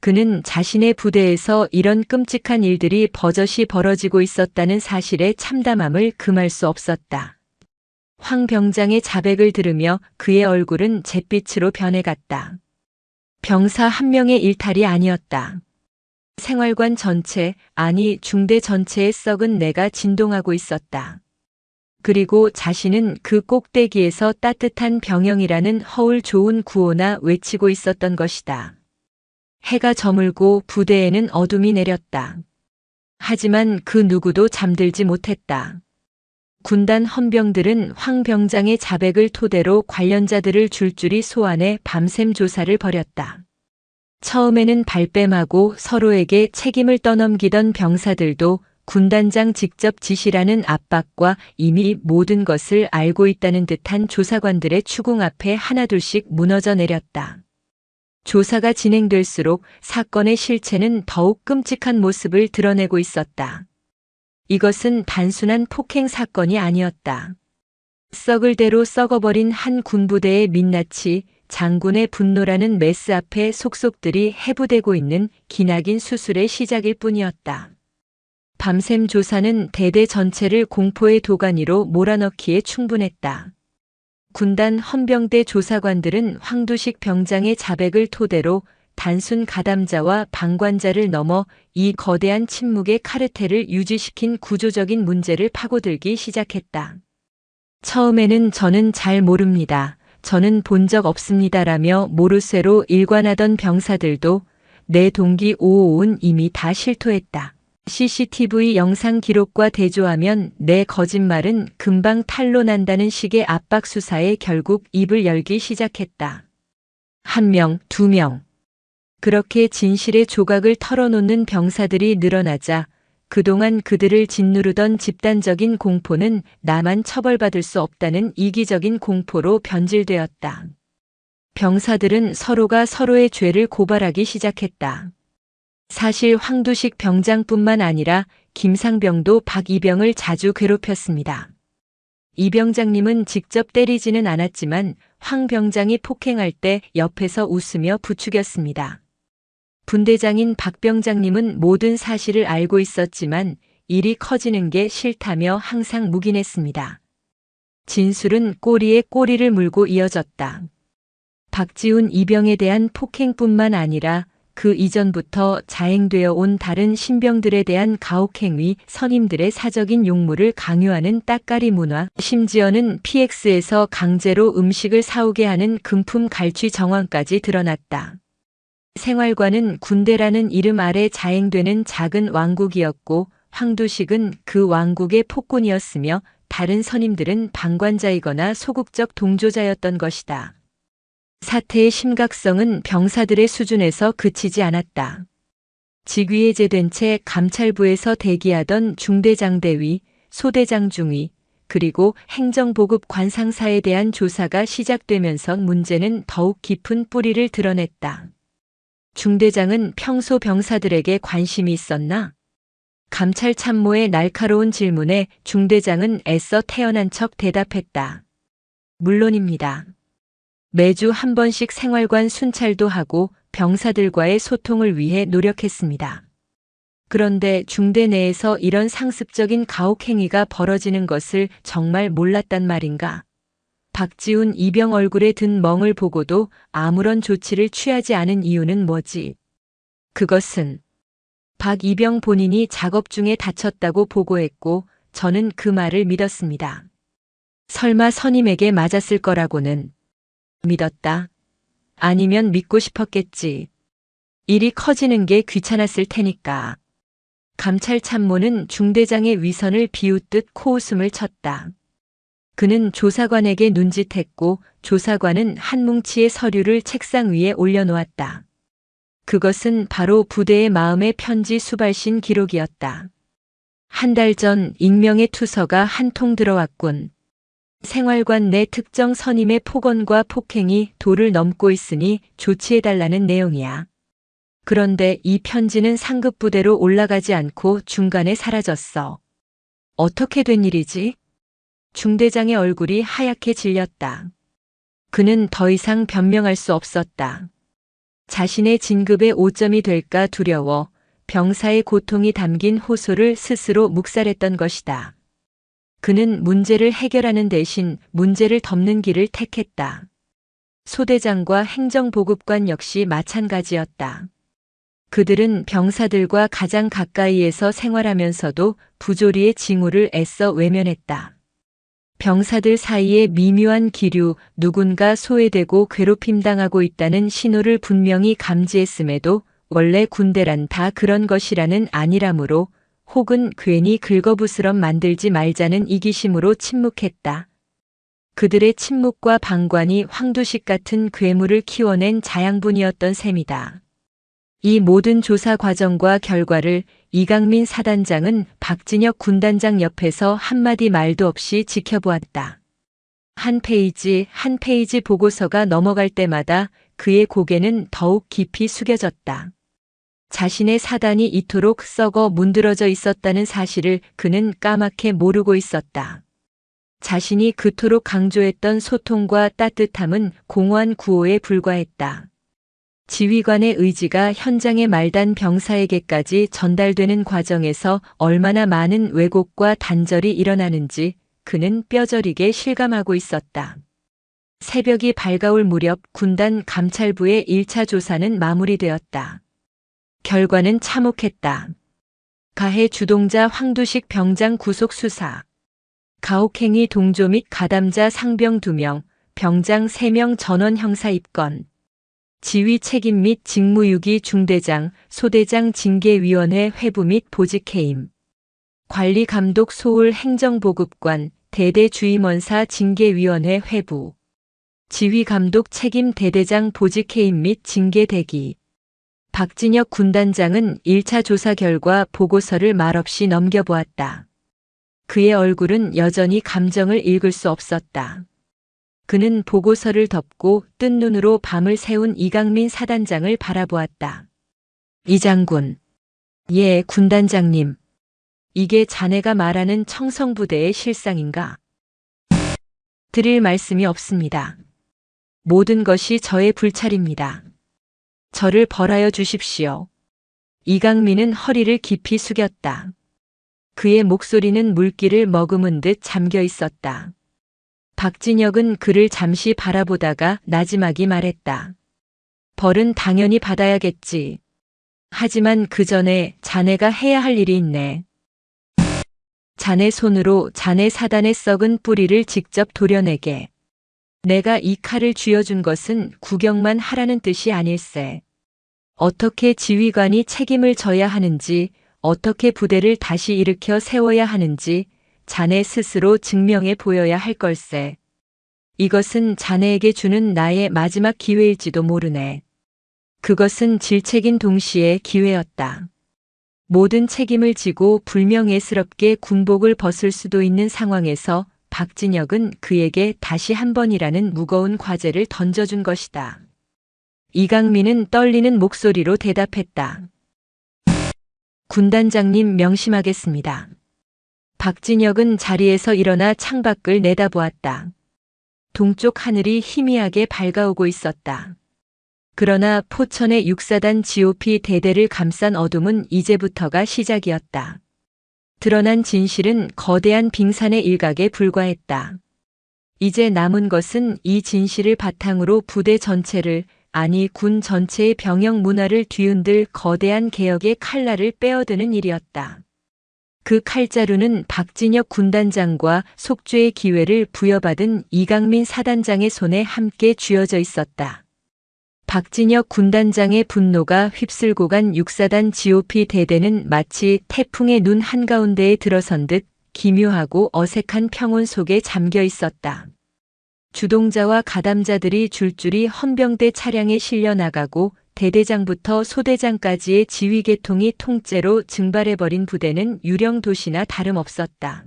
그는 자신의 부대에서 이런 끔찍한 일들이 버젓이 벌어지고 있었다는 사실에 참담함을 금할 수 없었다. 황 병장의 자백을 들으며 그의 얼굴은 잿빛으로 변해갔다. 병사 한 명의 일탈이 아니었다. 생활관 전체, 아니 중대 전체에 썩은 내가 진동하고 있었다. 그리고 자신은 그 꼭대기에서 따뜻한 병영이라는 허울 좋은 구호나 외치고 있었던 것이다. 해가 저물고 부대에는 어둠이 내렸다. 하지만 그 누구도 잠들지 못했다. 군단 헌병들은 황 병장의 자백을 토대로 관련자들을 줄줄이 소환해 밤샘 조사를 벌였다. 처음에는 발뺌하고 서로에게 책임을 떠넘기던 병사들도 군단장 직접 지시라는 압박과 이미 모든 것을 알고 있다는 듯한 조사관들의 추궁 앞에 하나둘씩 무너져 내렸다. 조사가 진행될수록 사건의 실체는 더욱 끔찍한 모습을 드러내고 있었다. 이것은 단순한 폭행 사건이 아니었다. 썩을 대로 썩어버린 한 군부대의 민낯이 장군의 분노라는 메스 앞에 속속들이 해부되고 있는 기나긴 수술의 시작일 뿐이었다. 밤샘 조사는 대대 전체를 공포의 도가니로 몰아넣기에 충분했다. 군단 헌병대 조사관들은 황두식 병장의 자백을 토대로 단순 가담자와 방관자를 넘어 이 거대한 침묵의 카르텔을 유지시킨 구조적인 문제를 파고들기 시작했다. 처음에는 저는 잘 모릅니다. 저는 본 적 없습니다라며 모르쇠로 일관하던 병사들도 내 동기 555는 이미 다 실토했다. CCTV 영상 기록과 대조하면 내 거짓말은 금방 탄로난다는 식의 압박 수사에 결국 입을 열기 시작했다. 1명, 2명. 그렇게 진실의 조각을 털어놓는 병사들이 늘어나자 그동안 그들을 짓누르던 집단적인 공포는 나만 처벌받을 수 없다는 이기적인 공포로 변질되었다. 병사들은 서로가 서로의 죄를 고발하기 시작했다. 사실 황두식 병장뿐만 아니라 김상병도 박 이병을 자주 괴롭혔습니다. 이 병장님은 직접 때리지는 않았지만 황 병장이 폭행할 때 옆에서 웃으며 부추겼습니다. 분대장인 박 병장님은 모든 사실을 알고 있었지만 일이 커지는 게 싫다며 항상 묵인했습니다. 진술은 꼬리에 꼬리를 물고 이어졌다. 박지훈 이병에 대한 폭행뿐만 아니라 그 이전부터 자행되어 온 다른 신병들에 대한 가혹행위, 선임들의 사적인 용무를 강요하는 따까리 문화, 심지어는 PX에서 강제로 음식을 사오게 하는 금품 갈취 정황까지 드러났다. 생활관은 군대라는 이름 아래 자행되는 작은 왕국이었고 황두식은 그 왕국의 폭군이었으며 다른 선임들은 방관자이거나 소극적 동조자였던 것이다. 사태의 심각성은 병사들의 수준에서 그치지 않았다. 직위해제된 채 감찰부에서 대기하던 중대장대위, 소대장중위, 그리고 행정보급 관상사에 대한 조사가 시작되면서 문제는 더욱 깊은 뿌리를 드러냈다. 중대장은 평소 병사들에게 관심이 있었나? 감찰 참모의 날카로운 질문에 중대장은 애써 태어난 척 대답했다. 물론입니다. 매주 한 번씩 생활관 순찰도 하고 병사들과의 소통을 위해 노력했습니다. 그런데 중대 내에서 이런 상습적인 가혹행위가 벌어지는 것을 정말 몰랐단 말인가. 박지훈 이병 얼굴에 든 멍을 보고도 아무런 조치를 취하지 않은 이유는 뭐지? 그것은 박 이병 본인이 작업 중에 다쳤다고 보고했고 저는 그 말을 믿었습니다. 설마 선임에게 맞았을 거라고는 믿었다. 아니면 믿고 싶었겠지. 일이 커지는 게 귀찮았을 테니까. 감찰 참모는 중대장의 위선을 비웃듯 코웃음을 쳤다. 그는 조사관에게 눈짓했고 조사관은 한 뭉치의 서류를 책상 위에 올려놓았다. 그것은 바로 부대의 마음의 편지 수발신 기록이었다. 한 달 전 익명의 투서가 한 통 들어왔군. 생활관 내 특정 선임의 폭언과 폭행이 도를 넘고 있으니 조치해달라는 내용이야. 그런데 이 편지는 상급 부대로 올라가지 않고 중간에 사라졌어. 어떻게 된 일이지? 중대장의 얼굴이 하얗게 질렸다. 그는 더 이상 변명할 수 없었다. 자신의 진급에 오점이 될까 두려워 병사의 고통이 담긴 호소를 스스로 묵살했던 것이다. 그는 문제를 해결하는 대신 문제를 덮는 길을 택했다. 소대장과 행정보급관 역시 마찬가지였다. 그들은 병사들과 가장 가까이에서 생활하면서도 부조리의 징후를 애써 외면했다. 병사들 사이에 미묘한 기류, 누군가 소외되고 괴롭힘당하고 있다는 신호를 분명히 감지했음에도 원래 군대란 다 그런 것이라는 안일함으로 혹은 괜히 긁어부스럼 만들지 말자는 이기심으로 침묵했다. 그들의 침묵과 방관이 황두식 같은 괴물을 키워낸 자양분이었던 셈이다. 이 모든 조사 과정과 결과를 이강민 사단장은 박진혁 군단장 옆에서 한마디 말도 없이 지켜보았다. 한 페이지 한 페이지 보고서가 넘어갈 때마다 그의 고개는 더욱 깊이 숙여졌다. 자신의 사단이 이토록 썩어 문드러져 있었다는 사실을 그는 까맣게 모르고 있었다. 자신이 그토록 강조했던 소통과 따뜻함은 공허한 구호에 불과했다. 지휘관의 의지가 현장의 말단 병사에게까지 전달되는 과정에서 얼마나 많은 왜곡과 단절이 일어나는지 그는 뼈저리게 실감하고 있었다. 새벽이 밝아올 무렵 군단 감찰부의 1차 조사는 마무리되었다. 결과는 참혹했다. 가해 주동자 황두식 병장 구속 수사. 가혹행위 동조 및 가담자 상병 2명, 병장 3명 전원 형사 입건. 지휘 책임 및 직무유기 중대장, 소대장 징계위원회 회부 및 보직해임. 관리감독 소울 행정보급관, 대대주임원사 징계위원회 회부. 지휘감독 책임 대대장 보직해임 및 징계대기. 박진혁 군단장은 1차 조사 결과 보고서를 말없이 넘겨보았다. 그의 얼굴은 여전히 감정을 읽을 수 없었다. 그는 보고서를 덮고 뜬 눈으로 밤을 새운 이강민 사단장을 바라보았다. 이 장군. 예, 군단장님. 이게 자네가 말하는 청성부대의 실상인가? 드릴 말씀이 없습니다. 모든 것이 저의 불찰입니다. 저를 벌하여 주십시오. 이강민은 허리를 깊이 숙였다. 그의 목소리는 물기를 머금은 듯 잠겨 있었다. 박진혁은 그를 잠시 바라보다가 나지막이 말했다. 벌은 당연히 받아야겠지. 하지만 그 전에 자네가 해야 할 일이 있네. 자네 손으로 자네 사단의 썩은 뿌리를 직접 도려내게. 내가 이 칼을 쥐어준 것은 구경만 하라는 뜻이 아닐세. 어떻게 지휘관이 책임을 져야 하는지, 어떻게 부대를 다시 일으켜 세워야 하는지 자네 스스로 증명해 보여야 할 걸세. 이것은 자네에게 주는 나의 마지막 기회일지도 모르네. 그것은 질책인 동시에 기회였다. 모든 책임을 지고 불명예스럽게 군복을 벗을 수도 있는 상황에서 박진혁은 그에게 다시 한 번이라는 무거운 과제를 던져준 것이다. 이강민은 떨리는 목소리로 대답했다. 군단장님 명심하겠습니다. 박진혁은 자리에서 일어나 창밖을 내다보았다. 동쪽 하늘이 희미하게 밝아오고 있었다. 그러나 포천의 육사단 GOP 대대를 감싼 어둠은 이제부터가 시작이었다. 드러난 진실은 거대한 빙산의 일각에 불과했다. 이제 남은 것은 이 진실을 바탕으로 부대 전체를, 아니 군 전체의 병영 문화를 뒤흔들 거대한 개혁의 칼날을 빼어드는 일이었다. 그 칼자루는 박진혁 군단장과 속죄의 기회를 부여받은 이강민 사단장의 손에 함께 쥐어져 있었다. 박진혁 군단장의 분노가 휩쓸고 간 육사단 GOP 대대는 마치 태풍의 눈 한가운데에 들어선 듯 기묘하고 어색한 평온 속에 잠겨 있었다. 주동자와 가담자들이 줄줄이 헌병대 차량에 실려 나가고 대대장부터 소대장까지의 지휘계통이 통째로 증발해버린 부대는 유령 도시나 다름없었다.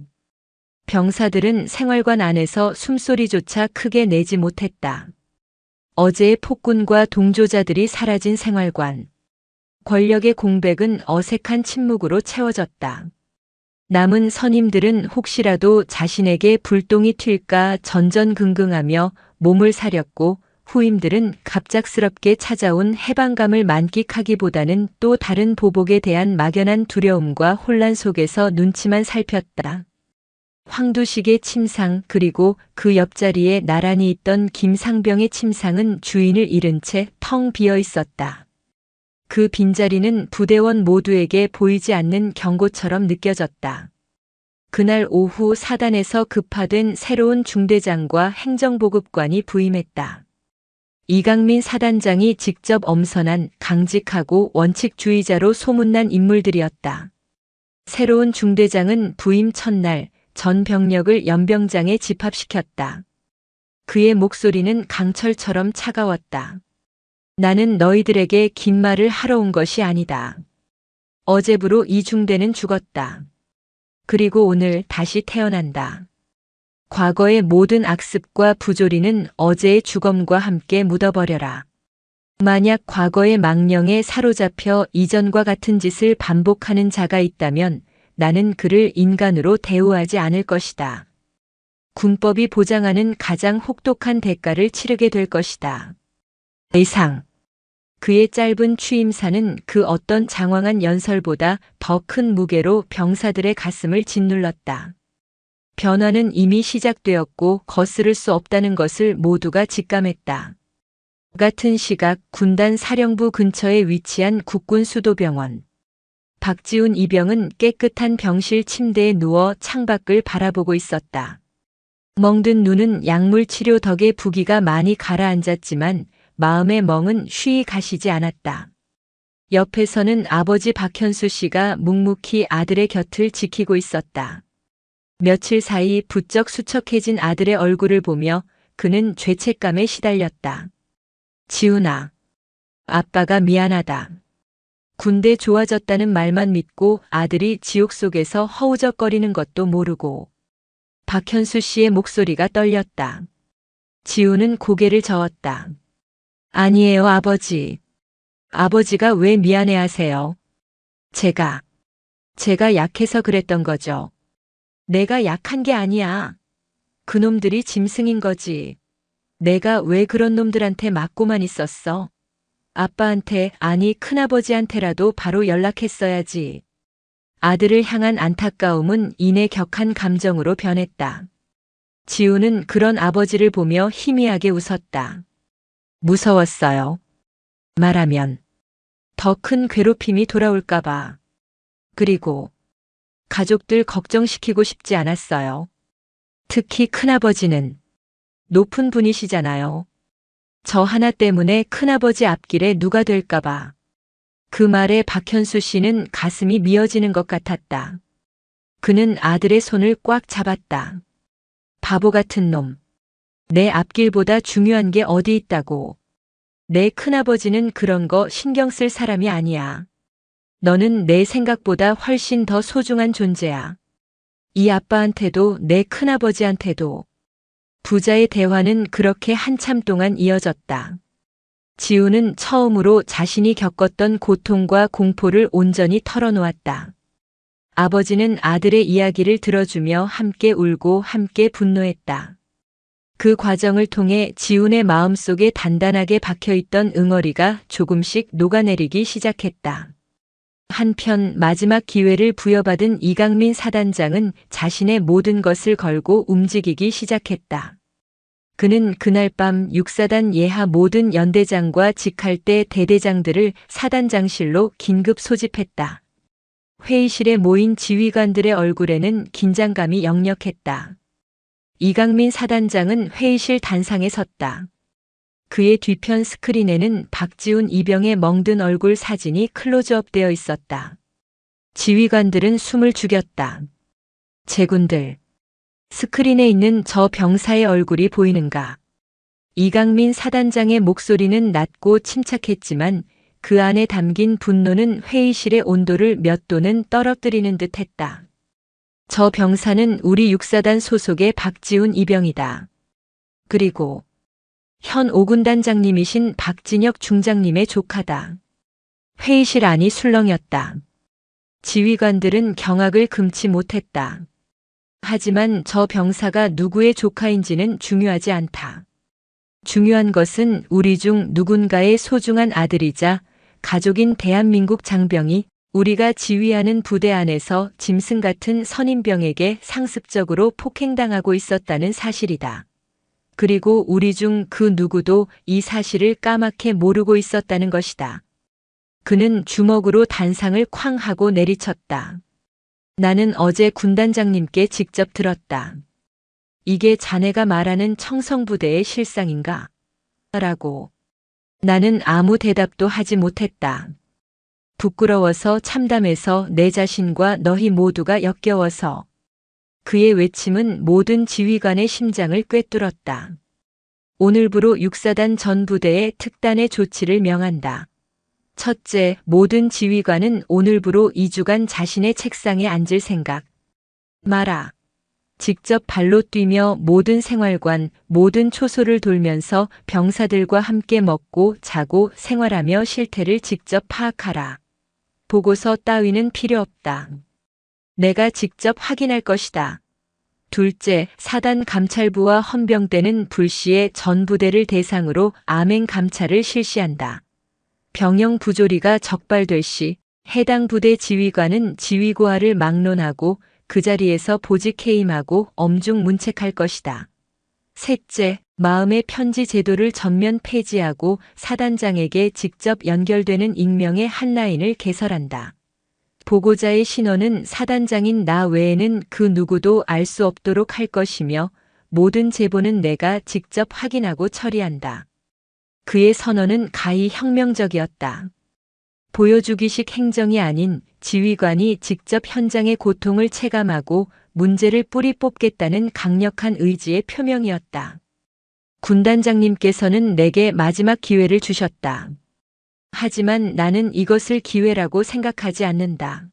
병사들은 생활관 안에서 숨소리조차 크게 내지 못했다. 어제의 폭군과 동조자들이 사라진 생활관. 권력의 공백은 어색한 침묵으로 채워졌다. 남은 선임들은 혹시라도 자신에게 불똥이 튈까 전전긍긍하며 몸을 사렸고, 후임들은 갑작스럽게 찾아온 해방감을 만끽하기보다는 또 다른 보복에 대한 막연한 두려움과 혼란 속에서 눈치만 살폈다. 황두식의 침상, 그리고 그 옆자리에 나란히 있던 김상병의 침상은 주인을 잃은 채 텅 비어 있었다. 그 빈자리는 부대원 모두에게 보이지 않는 경고처럼 느껴졌다. 그날 오후 사단에서 급파된 새로운 중대장과 행정보급관이 부임했다. 이강민 사단장이 직접 엄선한 강직하고 원칙주의자로 소문난 인물들이었다. 새로운 중대장은 부임 첫날 전 병력을 연병장에 집합시켰다. 그의 목소리는 강철처럼 차가웠다. 나는 너희들에게 긴 말을 하러 온 것이 아니다. 어제부로 이 중대는 죽었다. 그리고 오늘 다시 태어난다. 과거의 모든 악습과 부조리는 어제의 죽음과 함께 묻어버려라. 만약 과거의 망령에 사로잡혀 이전과 같은 짓을 반복하는 자가 있다면 나는 그를 인간으로 대우하지 않을 것이다. 군법이 보장하는 가장 혹독한 대가를 치르게 될 것이다. 이상. 그의 짧은 취임사는 그 어떤 장황한 연설보다 더 큰 무게로 병사들의 가슴을 짓눌렀다. 변화는 이미 시작되었고 거스를 수 없다는 것을 모두가 직감했다. 같은 시각 군단 사령부 근처에 위치한 국군 수도병원. 박지훈 이병은 깨끗한 병실 침대에 누워 창밖을 바라보고 있었다. 멍든 눈은 약물 치료 덕에 부기가 많이 가라앉았지만 마음의 멍은 쉬이 가시지 않았다. 옆에서는 아버지 박현수 씨가 묵묵히 아들의 곁을 지키고 있었다. 며칠 사이 부쩍 수척해진 아들의 얼굴을 보며 그는 죄책감에 시달렸다. 지훈아, 아빠가 미안하다. 군대 좋아졌다는 말만 믿고 아들이 지옥 속에서 허우적거리는 것도 모르고. 박현수 씨의 목소리가 떨렸다. 지훈은 고개를 저었다. 아니에요, 아버지. 아버지가 왜 미안해하세요? 제가 약해서 그랬던 거죠. 내가 약한 게 아니야. 그놈들이 짐승인 거지. 내가 왜 그런 놈들한테 맞고만 있었어? 아빠한테, 아니 큰아버지한테라도 바로 연락했어야지. 아들을 향한 안타까움은 이내 격한 감정으로 변했다. 지우는 그런 아버지를 보며 희미하게 웃었다. 무서웠어요. 말하면 더 큰 괴롭힘이 돌아올까봐. 그리고 가족들 걱정시키고 싶지 않았어요. 특히 큰아버지는 높은 분이시잖아요. 저 하나 때문에 큰아버지 앞길에 누가 될까봐. 그 말에 박현수 씨는 가슴이 미어지는 것 같았다. 그는 아들의 손을 꽉 잡았다. 바보 같은 놈. 내 앞길보다 중요한 게 어디 있다고. 내 큰아버지는 그런 거 신경 쓸 사람이 아니야. 너는 내 생각보다 훨씬 더 소중한 존재야. 이 아빠한테도 내 큰아버지한테도. 부자의 대화는 그렇게 한참 동안 이어졌다. 지우는 처음으로 자신이 겪었던 고통과 공포를 온전히 털어놓았다. 아버지는 아들의 이야기를 들어주며 함께 울고 함께 분노했다. 그 과정을 통해 지훈의 마음속에 단단하게 박혀있던 응어리가 조금씩 녹아내리기 시작했다. 한편 마지막 기회를 부여받은 이강민 사단장은 자신의 모든 것을 걸고 움직이기 시작했다. 그는 그날 밤 육사단 예하 모든 연대장과 직할대 대대장들을 사단장실로 긴급 소집했다. 회의실에 모인 지휘관들의 얼굴에는 긴장감이 역력했다. 이강민 사단장은 회의실 단상에 섰다. 그의 뒤편 스크린에는 박지훈 이병의 멍든 얼굴 사진이 클로즈업 되어 있었다. 지휘관들은 숨을 죽였다. 제군들, 스크린에 있는 저 병사의 얼굴이 보이는가? 이강민 사단장의 목소리는 낮고 침착했지만 그 안에 담긴 분노는 회의실의 온도를 몇 도는 떨어뜨리는 듯 했다. 저 병사는 우리 육사단 소속의 박지훈 이병이다. 그리고 현 5군단장님이신 박진혁 중장님의 조카다. 회의실 안이 술렁였다. 지휘관들은 경악을 금치 못했다. 하지만 저 병사가 누구의 조카인지는 중요하지 않다. 중요한 것은 우리 중 누군가의 소중한 아들이자 가족인 대한민국 장병이 우리가 지휘하는 부대 안에서 짐승 같은 선임병에게 상습적으로 폭행당하고 있었다는 사실이다. 그리고 우리 중 그 누구도 이 사실을 까맣게 모르고 있었다는 것이다. 그는 주먹으로 단상을 쾅 하고 내리쳤다. 나는 어제 군단장님께 직접 들었다. 이게 자네가 말하는 청성부대의 실상인가? 라고. 나는 아무 대답도 하지 못했다. 부끄러워서 참담해서 내 자신과 너희 모두가 역겨워서. 그의 외침은 모든 지휘관의 심장을 꿰뚫었다. 오늘부로 육사단 전 부대에 특단의 조치를 명한다. 첫째, 모든 지휘관은 오늘부로 2주간 자신의 책상에 앉을 생각 마라. 직접 발로 뛰며 모든 생활관, 모든 초소를 돌면서 병사들과 함께 먹고 자고 생활하며 실태를 직접 파악하라. 보고서 따위는 필요 없다. 내가 직접 확인할 것이다. 둘째, 사단 감찰부와 헌병대는 불시에 전 부대를 대상으로 암행 감찰을 실시한다. 병영 부조리가 적발될 시 해당 부대 지휘관은 지휘고하를 막론하고 그 자리에서 보직 해임하고 엄중 문책할 것이다. 셋째, 마음의 편지 제도를 전면 폐지하고 사단장에게 직접 연결되는 익명의 한라인을 개설한다. 보고자의 신원은 사단장인 나 외에는 그 누구도 알 수 없도록 할 것이며 모든 제보는 내가 직접 확인하고 처리한다. 그의 선언은 가히 혁명적이었다. 보여주기식 행정이 아닌 지휘관이 직접 현장의 고통을 체감하고 문제를 뿌리 뽑겠다는 강력한 의지의 표명이었다. 군단장님께서는 내게 마지막 기회를 주셨다. 하지만 나는 이것을 기회라고 생각하지 않는다.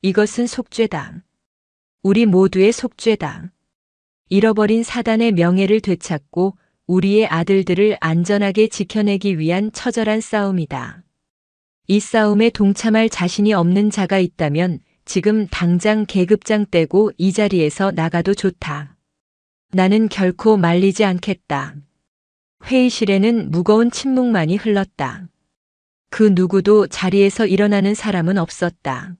이것은 속죄다. 우리 모두의 속죄다. 잃어버린 사단의 명예를 되찾고 우리의 아들들을 안전하게 지켜내기 위한 처절한 싸움이다. 이 싸움에 동참할 자신이 없는 자가 있다면 지금 당장 계급장 떼고 이 자리에서 나가도 좋다. 나는 결코 말리지 않겠다. 회의실에는 무거운 침묵만이 흘렀다. 그 누구도 자리에서 일어나는 사람은 없었다.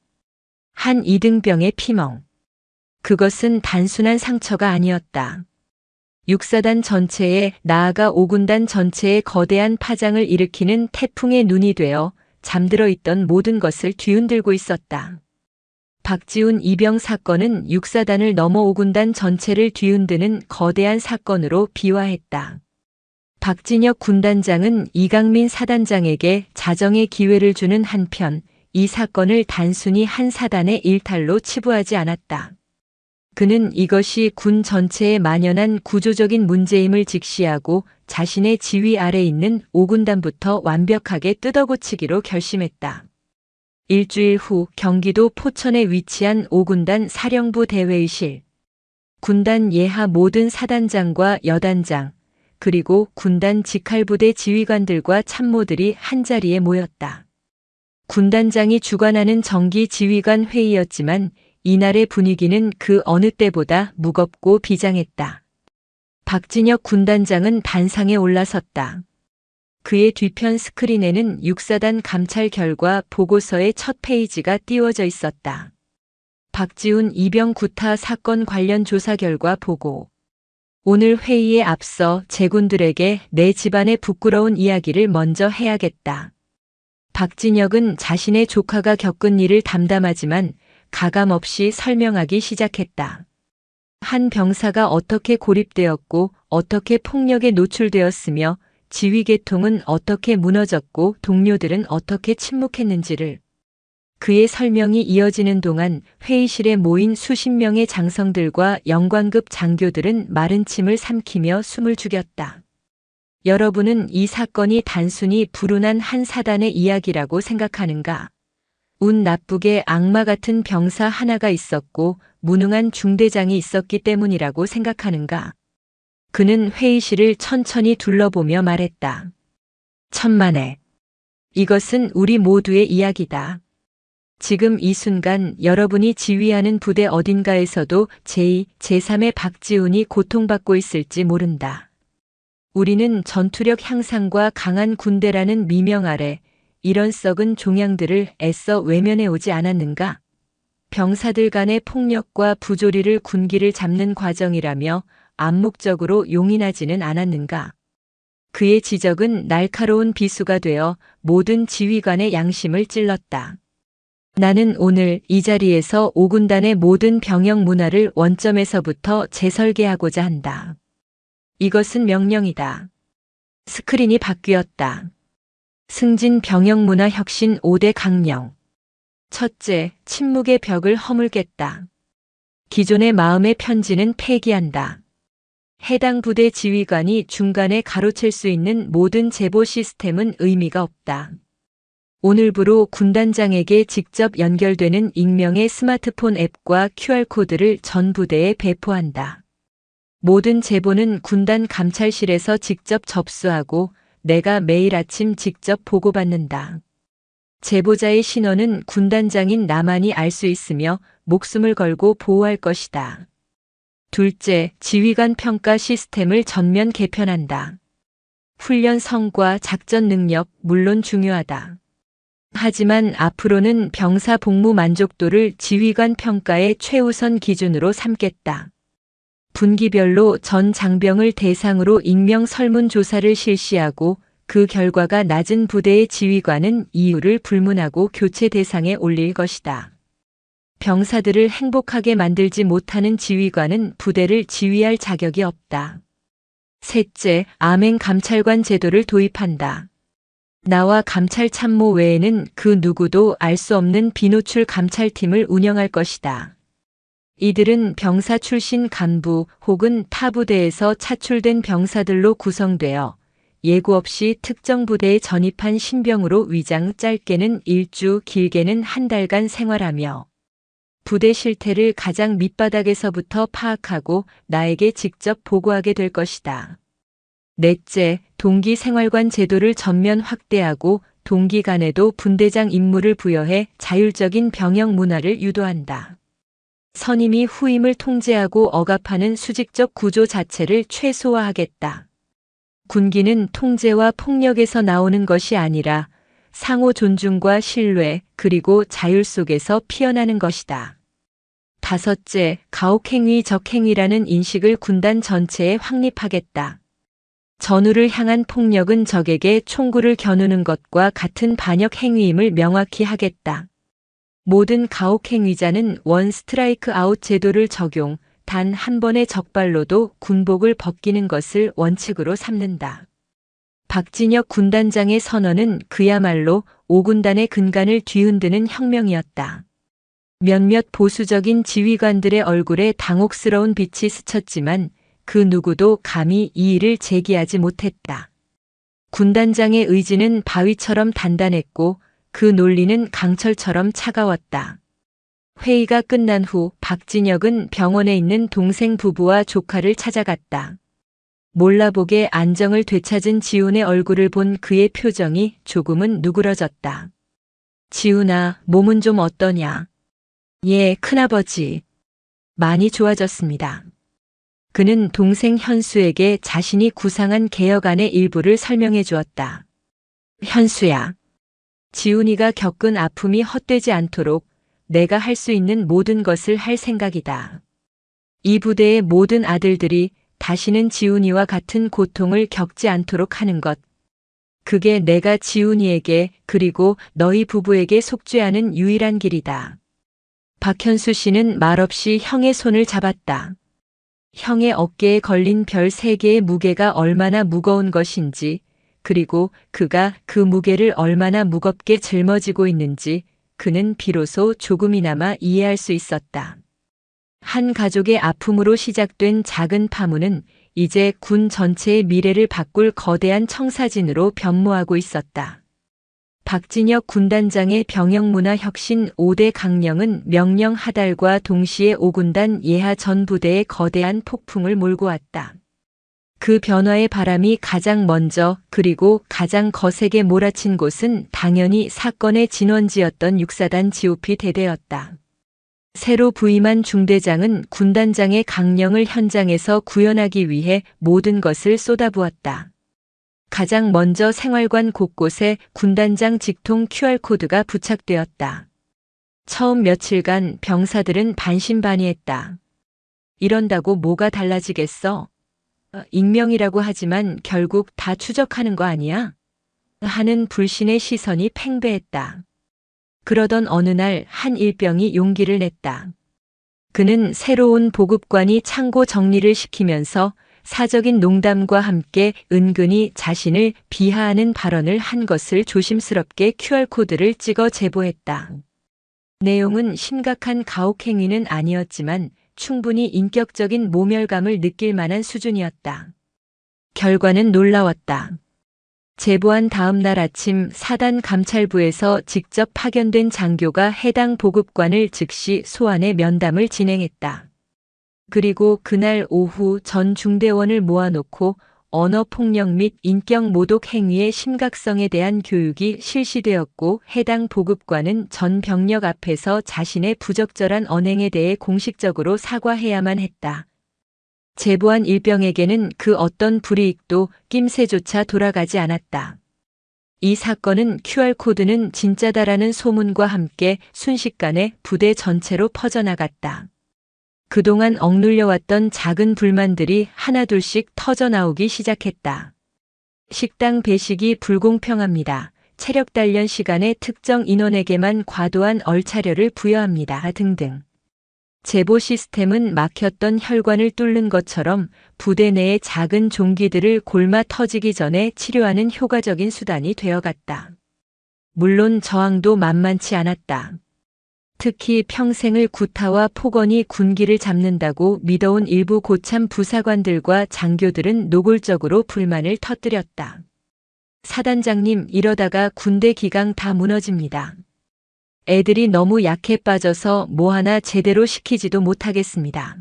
한 이등병의 피멍. 그것은 단순한 상처가 아니었다. 육사단 전체에 나아가 5군단 전체에 거대한 파장을 일으키는 태풍의 눈이 되어 잠들어 있던 모든 것을 뒤흔들고 있었다. 박지훈 이병 사건은 육사단을 넘어 5군단 전체를 뒤흔드는 거대한 사건으로 비화했다. 박진혁 군단장은 이강민 사단장에게 자정의 기회를 주는 한편 이 사건을 단순히 한 사단의 일탈로 치부하지 않았다. 그는 이것이 군 전체에 만연한 구조적인 문제임을 직시하고 자신의 지휘 아래 있는 5군단부터 완벽하게 뜯어고치기로 결심했다. 일주일 후 경기도 포천에 위치한 5군단 사령부 대회의실. 군단 예하 모든 사단장과 여단장, 그리고 군단 직할부대 지휘관들과 참모들이 한자리에 모였다. 군단장이 주관하는 정기 지휘관 회의였지만 이날의 분위기는 그 어느 때보다 무겁고 비장했다. 박진혁 군단장은 단상에 올라섰다. 그의 뒤편 스크린에는 육사단 감찰 결과 보고서의 첫 페이지가 띄워져 있었다. 박지훈 이병 구타 사건 관련 조사 결과 보고. 오늘 회의에 앞서 제군들에게 내 집안의 부끄러운 이야기를 먼저 해야겠다. 박진혁은 자신의 조카가 겪은 일을 담담하지만 가감없이 설명하기 시작했다. 한 병사가 어떻게 고립되었고 어떻게 폭력에 노출되었으며 지휘계통은 어떻게 무너졌고 동료들은 어떻게 침묵했는지를. 그의 설명이 이어지는 동안 회의실에 모인 수십 명의 장성들과 영관급 장교들은 마른 침을 삼키며 숨을 죽였다. 여러분은 이 사건이 단순히 불운한 한 사단의 이야기라고 생각하는가? 운 나쁘게 악마 같은 병사 하나가 있었고 무능한 중대장이 있었기 때문이라고 생각하는가? 그는 회의실을 천천히 둘러보며 말했다. 천만에. 이것은 우리 모두의 이야기다. 지금 이 순간 여러분이 지휘하는 부대 어딘가에서도 제2, 제3의 박지훈이 고통받고 있을지 모른다. 우리는 전투력 향상과 강한 군대라는 미명 아래 이런 썩은 종양들을 애써 외면해 오지 않았는가? 병사들 간의 폭력과 부조리를 군기를 잡는 과정이라며 암묵적으로 용인하지는 않았는가? 그의 지적은 날카로운 비수가 되어 모든 지휘관의 양심을 찔렀다. 나는 오늘 이 자리에서 5군단의 모든 병영 문화를 원점에서부터 재설계하고자 한다. 이것은 명령이다. 스크린이 바뀌었다. 승진 병영 문화 혁신 5대 강령. 첫째, 침묵의 벽을 허물겠다. 기존의 마음의 편지는 폐기한다. 해당 부대 지휘관이 중간에 가로챌 수 있는 모든 제보 시스템은 의미가 없다. 오늘부로 군단장에게 직접 연결되는 익명의 스마트폰 앱과 QR코드를 전 부대에 배포한다. 모든 제보는 군단 감찰실에서 직접 접수하고 내가 매일 아침 직접 보고받는다. 제보자의 신원은 군단장인 나만이 알 수 있으며 목숨을 걸고 보호할 것이다. 둘째, 지휘관 평가 시스템을 전면 개편한다. 훈련 성과, 작전 능력 물론 중요하다. 하지만 앞으로는 병사 복무 만족도를 지휘관 평가의 최우선 기준으로 삼겠다. 분기별로 전 장병을 대상으로 익명 설문조사를 실시하고 그 결과가 낮은 부대의 지휘관은 이유를 불문하고 교체 대상에 올릴 것이다. 병사들을 행복하게 만들지 못하는 지휘관은 부대를 지휘할 자격이 없다. 셋째, 암행 감찰관 제도를 도입한다. 나와 감찰 참모 외에는 그 누구도 알 수 없는 비노출 감찰팀을 운영할 것이다. 이들은 병사 출신 간부 혹은 타 부대에서 차출된 병사들로 구성되어 예고 없이 특정 부대에 전입한 신병으로 위장, 짧게는 1주, 길게는 한 달간 생활하며 부대 실태를 가장 밑바닥에서부터 파악하고 나에게 직접 보고하게 될 것이다. 넷째, 동기 생활관 제도를 전면 확대하고 동기 간에도 분대장 임무를 부여해 자율적인 병영 문화를 유도한다. 선임이 후임을 통제하고 억압하는 수직적 구조 자체를 최소화하겠다. 군기는 통제와 폭력에서 나오는 것이 아니라 상호 존중과 신뢰 그리고 자율 속에서 피어나는 것이다. 다섯째, 가혹행위 적행위라는 인식을 군단 전체에 확립하겠다. 전우를 향한 폭력은 적에게 총구를 겨누는 것과 같은 반역 행위임을 명확히 하겠다. 모든 가혹행위자는 원 스트라이크 아웃 제도를 적용, 단 한 번의 적발로도 군복을 벗기는 것을 원칙으로 삼는다. 박진혁 군단장의 선언은 그야말로 5군단의 근간을 뒤흔드는 혁명이었다. 몇몇 보수적인 지휘관들의 얼굴에 당혹스러운 빛이 스쳤지만 그 누구도 감히 이 일을 제기하지 못했다. 군단장의 의지는 바위처럼 단단했고 그 논리는 강철처럼 차가웠다. 회의가 끝난 후 박진혁은 병원에 있는 동생 부부와 조카를 찾아갔다. 몰라보게 안정을 되찾은 지훈의 얼굴을 본 그의 표정이 조금은 누그러졌다. 지훈아, 몸은 좀 어떠냐? 예, 큰아버지. 많이 좋아졌습니다. 그는 동생 현수에게 자신이 구상한 개혁안의 일부를 설명해 주었다. 현수야, 지훈이가 겪은 아픔이 헛되지 않도록 내가 할 수 있는 모든 것을 할 생각이다. 이 부대의 모든 아들들이 다시는 지훈이와 같은 고통을 겪지 않도록 하는 것. 그게 내가 지훈이에게 그리고 너희 부부에게 속죄하는 유일한 길이다. 박현수 씨는 말없이 형의 손을 잡았다. 형의 어깨에 걸린 별 3개의 무게가 얼마나 무거운 것인지, 그리고 그가 그 무게를 얼마나 무겁게 짊어지고 있는지 그는 비로소 조금이나마 이해할 수 있었다. 한 가족의 아픔으로 시작된 작은 파문은 이제 군 전체의 미래를 바꿀 거대한 청사진으로 변모하고 있었다. 박진혁 군단장의 병영문화 혁신 5대 강령은 명령 하달과 동시에 5군단 예하 전부대의 거대한 폭풍을 몰고 왔다. 그 변화의 바람이 가장 먼저 그리고 가장 거세게 몰아친 곳은 당연히 사건의 진원지였던 6사단 GOP 대대였다. 새로 부임한 중대장은 군단장의 강령을 현장에서 구현하기 위해 모든 것을 쏟아부었다. 가장 먼저 생활관 곳곳에 군단장 직통 QR코드가 부착되었다. 처음 며칠간 병사들은 반신반의했다. 이런다고 뭐가 달라지겠어? 익명이라고 하지만 결국 다 추적하는 거 아니야? 하는 불신의 시선이 팽배했다. 그러던 어느 날 한 일병이 용기를 냈다. 그는 새로운 보급관이 창고 정리를 시키면서 사적인 농담과 함께 은근히 자신을 비하하는 발언을 한 것을 조심스럽게 QR코드를 찍어 제보했다. 내용은 심각한 가혹행위는 아니었지만 충분히 인격적인 모멸감을 느낄 만한 수준이었다. 결과는 놀라웠다. 제보한 다음 날 아침 사단 감찰부에서 직접 파견된 장교가 해당 보급관을 즉시 소환해 면담을 진행했다. 그리고 그날 오후 전 중대원을 모아놓고 언어폭력 및 인격 모독 행위의 심각성에 대한 교육이 실시되었고 해당 보급관은 전 병력 앞에서 자신의 부적절한 언행에 대해 공식적으로 사과해야만 했다. 제보한 일병에게는 그 어떤 불이익도 낌새조차 돌아가지 않았다. 이 사건은 QR코드는 진짜다라는 소문과 함께 순식간에 부대 전체로 퍼져나갔다. 그동안 억눌려왔던 작은 불만들이 하나둘씩 터져나오기 시작했다. 식당 배식이 불공평합니다. 체력 단련 시간에 특정 인원에게만 과도한 얼차려를 부여합니다. 등등. 제보 시스템은 막혔던 혈관을 뚫는 것처럼 부대 내의 작은 종기들을 골마 터지기 전에 치료하는 효과적인 수단이 되어갔다. 물론 저항도 만만치 않았다. 특히 평생을 구타와 폭언이 군기를 잡는다고 믿어온 일부 고참 부사관들과 장교들은 노골적으로 불만을 터뜨렸다. 사단장님, 이러다가 군대 기강 다 무너집니다. 애들이 너무 약해 빠져서 뭐 하나 제대로 시키지도 못하겠습니다.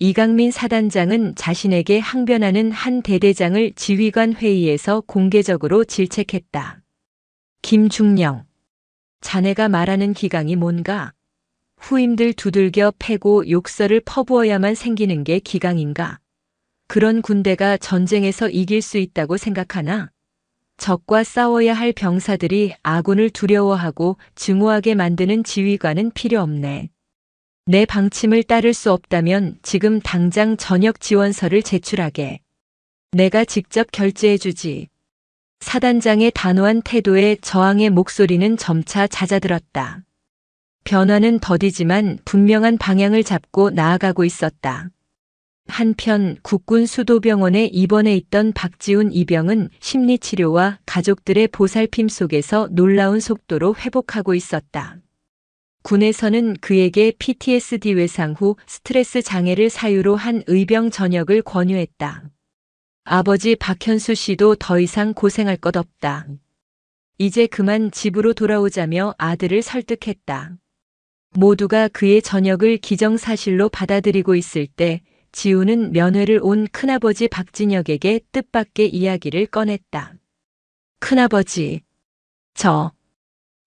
이강민 사단장은 자신에게 항변하는 한 대대장을 지휘관 회의에서 공개적으로 질책했다. 김중령, 자네가 말하는 기강이 뭔가? 후임들 두들겨 패고 욕설을 퍼부어야만 생기는 게 기강인가? 그런 군대가 전쟁에서 이길 수 있다고 생각하나? 적과 싸워야 할 병사들이 아군을 두려워하고 증오하게 만드는 지휘관은 필요 없네. 내 방침을 따를 수 없다면 지금 당장 전역 지원서를 제출하게. 내가 직접 결제해주지. 사단장의 단호한 태도에 저항의 목소리는 점차 잦아들었다. 변화는 더디지만 분명한 방향을 잡고 나아가고 있었다. 한편 국군 수도병원에 입원해 있던 박지훈 이병은 심리치료와 가족들의 보살핌 속에서 놀라운 속도로 회복하고 있었다. 군에서는 그에게 PTSD 외상 후 스트레스 장애를 사유로 한 의병 전역을 권유했다. 아버지 박현수 씨도 더 이상 고생할 것 없다. 이제 그만 집으로 돌아오자며 아들을 설득했다. 모두가 그의 전역을 기정사실로 받아들이고 있을 때 지훈은 면회를 온 큰아버지 박진혁에게 뜻밖의 이야기를 꺼냈다. 큰아버지, 저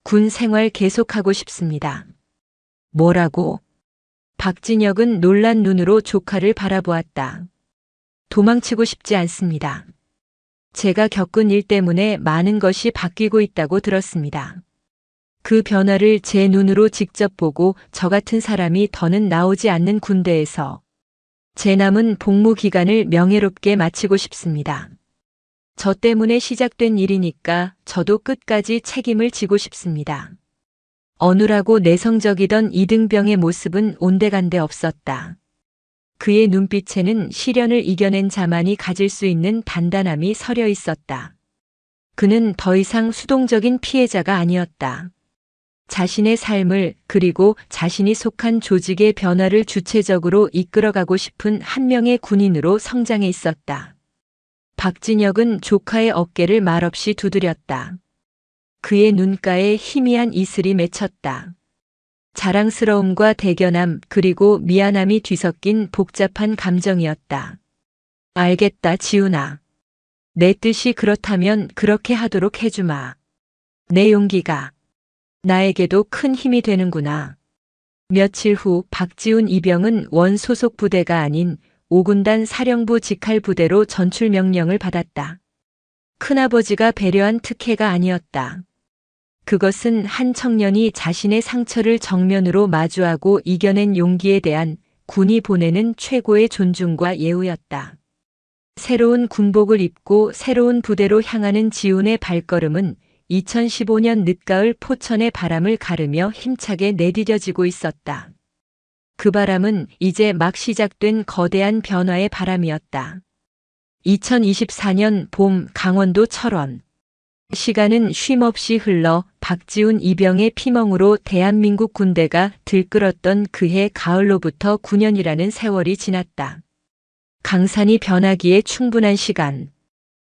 군 생활 계속하고 싶습니다. 뭐라고? 박진혁은 놀란 눈으로 조카를 바라보았다. 도망치고 싶지 않습니다. 제가 겪은 일 때문에 많은 것이 바뀌고 있다고 들었습니다. 그 변화를 제 눈으로 직접 보고 저 같은 사람이 더는 나오지 않는 군대에서 제 남은 복무 기간을 명예롭게 마치고 싶습니다. 저 때문에 시작된 일이니까 저도 끝까지 책임을 지고 싶습니다. 어눌하고 내성적이던 이등병의 모습은 온데간데 없었다. 그의 눈빛에는 시련을 이겨낸 자만이 가질 수 있는 단단함이 서려 있었다. 그는 더 이상 수동적인 피해자가 아니었다. 자신의 삶을 그리고 자신이 속한 조직의 변화를 주체적으로 이끌어가고 싶은 한 명의 군인으로 성장해 있었다. 박진혁은 조카의 어깨를 말없이 두드렸다. 그의 눈가에 희미한 이슬이 맺혔다. 자랑스러움과 대견함 그리고 미안함이 뒤섞인 복잡한 감정이었다. 알겠다, 지훈아. 내 뜻이 그렇다면 그렇게 하도록 해주마. 내 용기가 나에게도 큰 힘이 되는구나. 며칠 후 박지훈 이병은 원 소속 부대가 아닌 5군단 사령부 직할 부대로 전출 명령을 받았다. 큰아버지가 배려한 특혜가 아니었다. 그것은 한 청년이 자신의 상처를 정면으로 마주하고 이겨낸 용기에 대한 군이 보내는 최고의 존중과 예우였다. 새로운 군복을 입고 새로운 부대로 향하는 지훈의 발걸음은 2015년 늦가을 포천의 바람을 가르며 힘차게 내디뎌지고 있었다. 그 바람은 이제 막 시작된 거대한 변화의 바람이었다. 2024년 봄 강원도 철원. 시간은 쉼없이 흘러 박지훈 이병의 피멍으로 대한민국 군대가 들끓었던 그해 가을로부터 9년이라는 세월이 지났다. 강산이 변하기에 충분한 시간.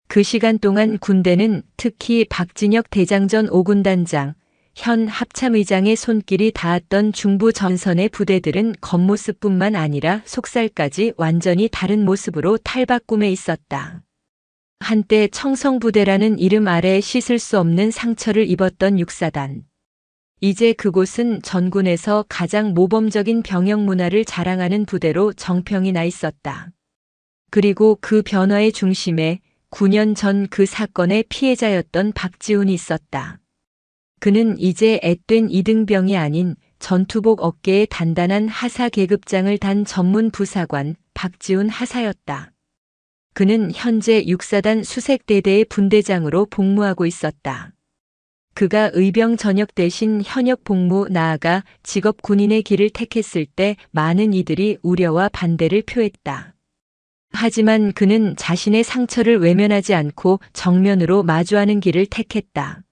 그 시간 동안 군대는 특히 박진혁 대장전 5군단장, 현 합참의장의 손길이 닿았던 중부 전선의 부대들은 겉모습뿐만 아니라 속살까지 완전히 다른 모습으로 탈바꿈해 있었다. 한때 청성부대라는 이름 아래 씻을 수 없는 상처를 입었던 육사단. 이제 그곳은 전군에서 가장 모범적인 병영 문화를 자랑하는 부대로 정평이 나 있었다. 그리고 그 변화의 중심에 9년 전 그 사건의 피해자였던 박지훈이 있었다. 그는 이제 앳된 이등병이 아닌 전투복 어깨에 단단한 하사 계급장을 단 전문 부사관 박지훈 하사였다. 그는 현재 육사단 수색대대의 분대장으로 복무하고 있었다. 그가 의병 전역 대신 현역 복무 나아가 직업 군인의 길을 택했을 때 많은 이들이 우려와 반대를 표했다. 하지만 그는 자신의 상처를 외면하지 않고 정면으로 마주하는 길을 택했다.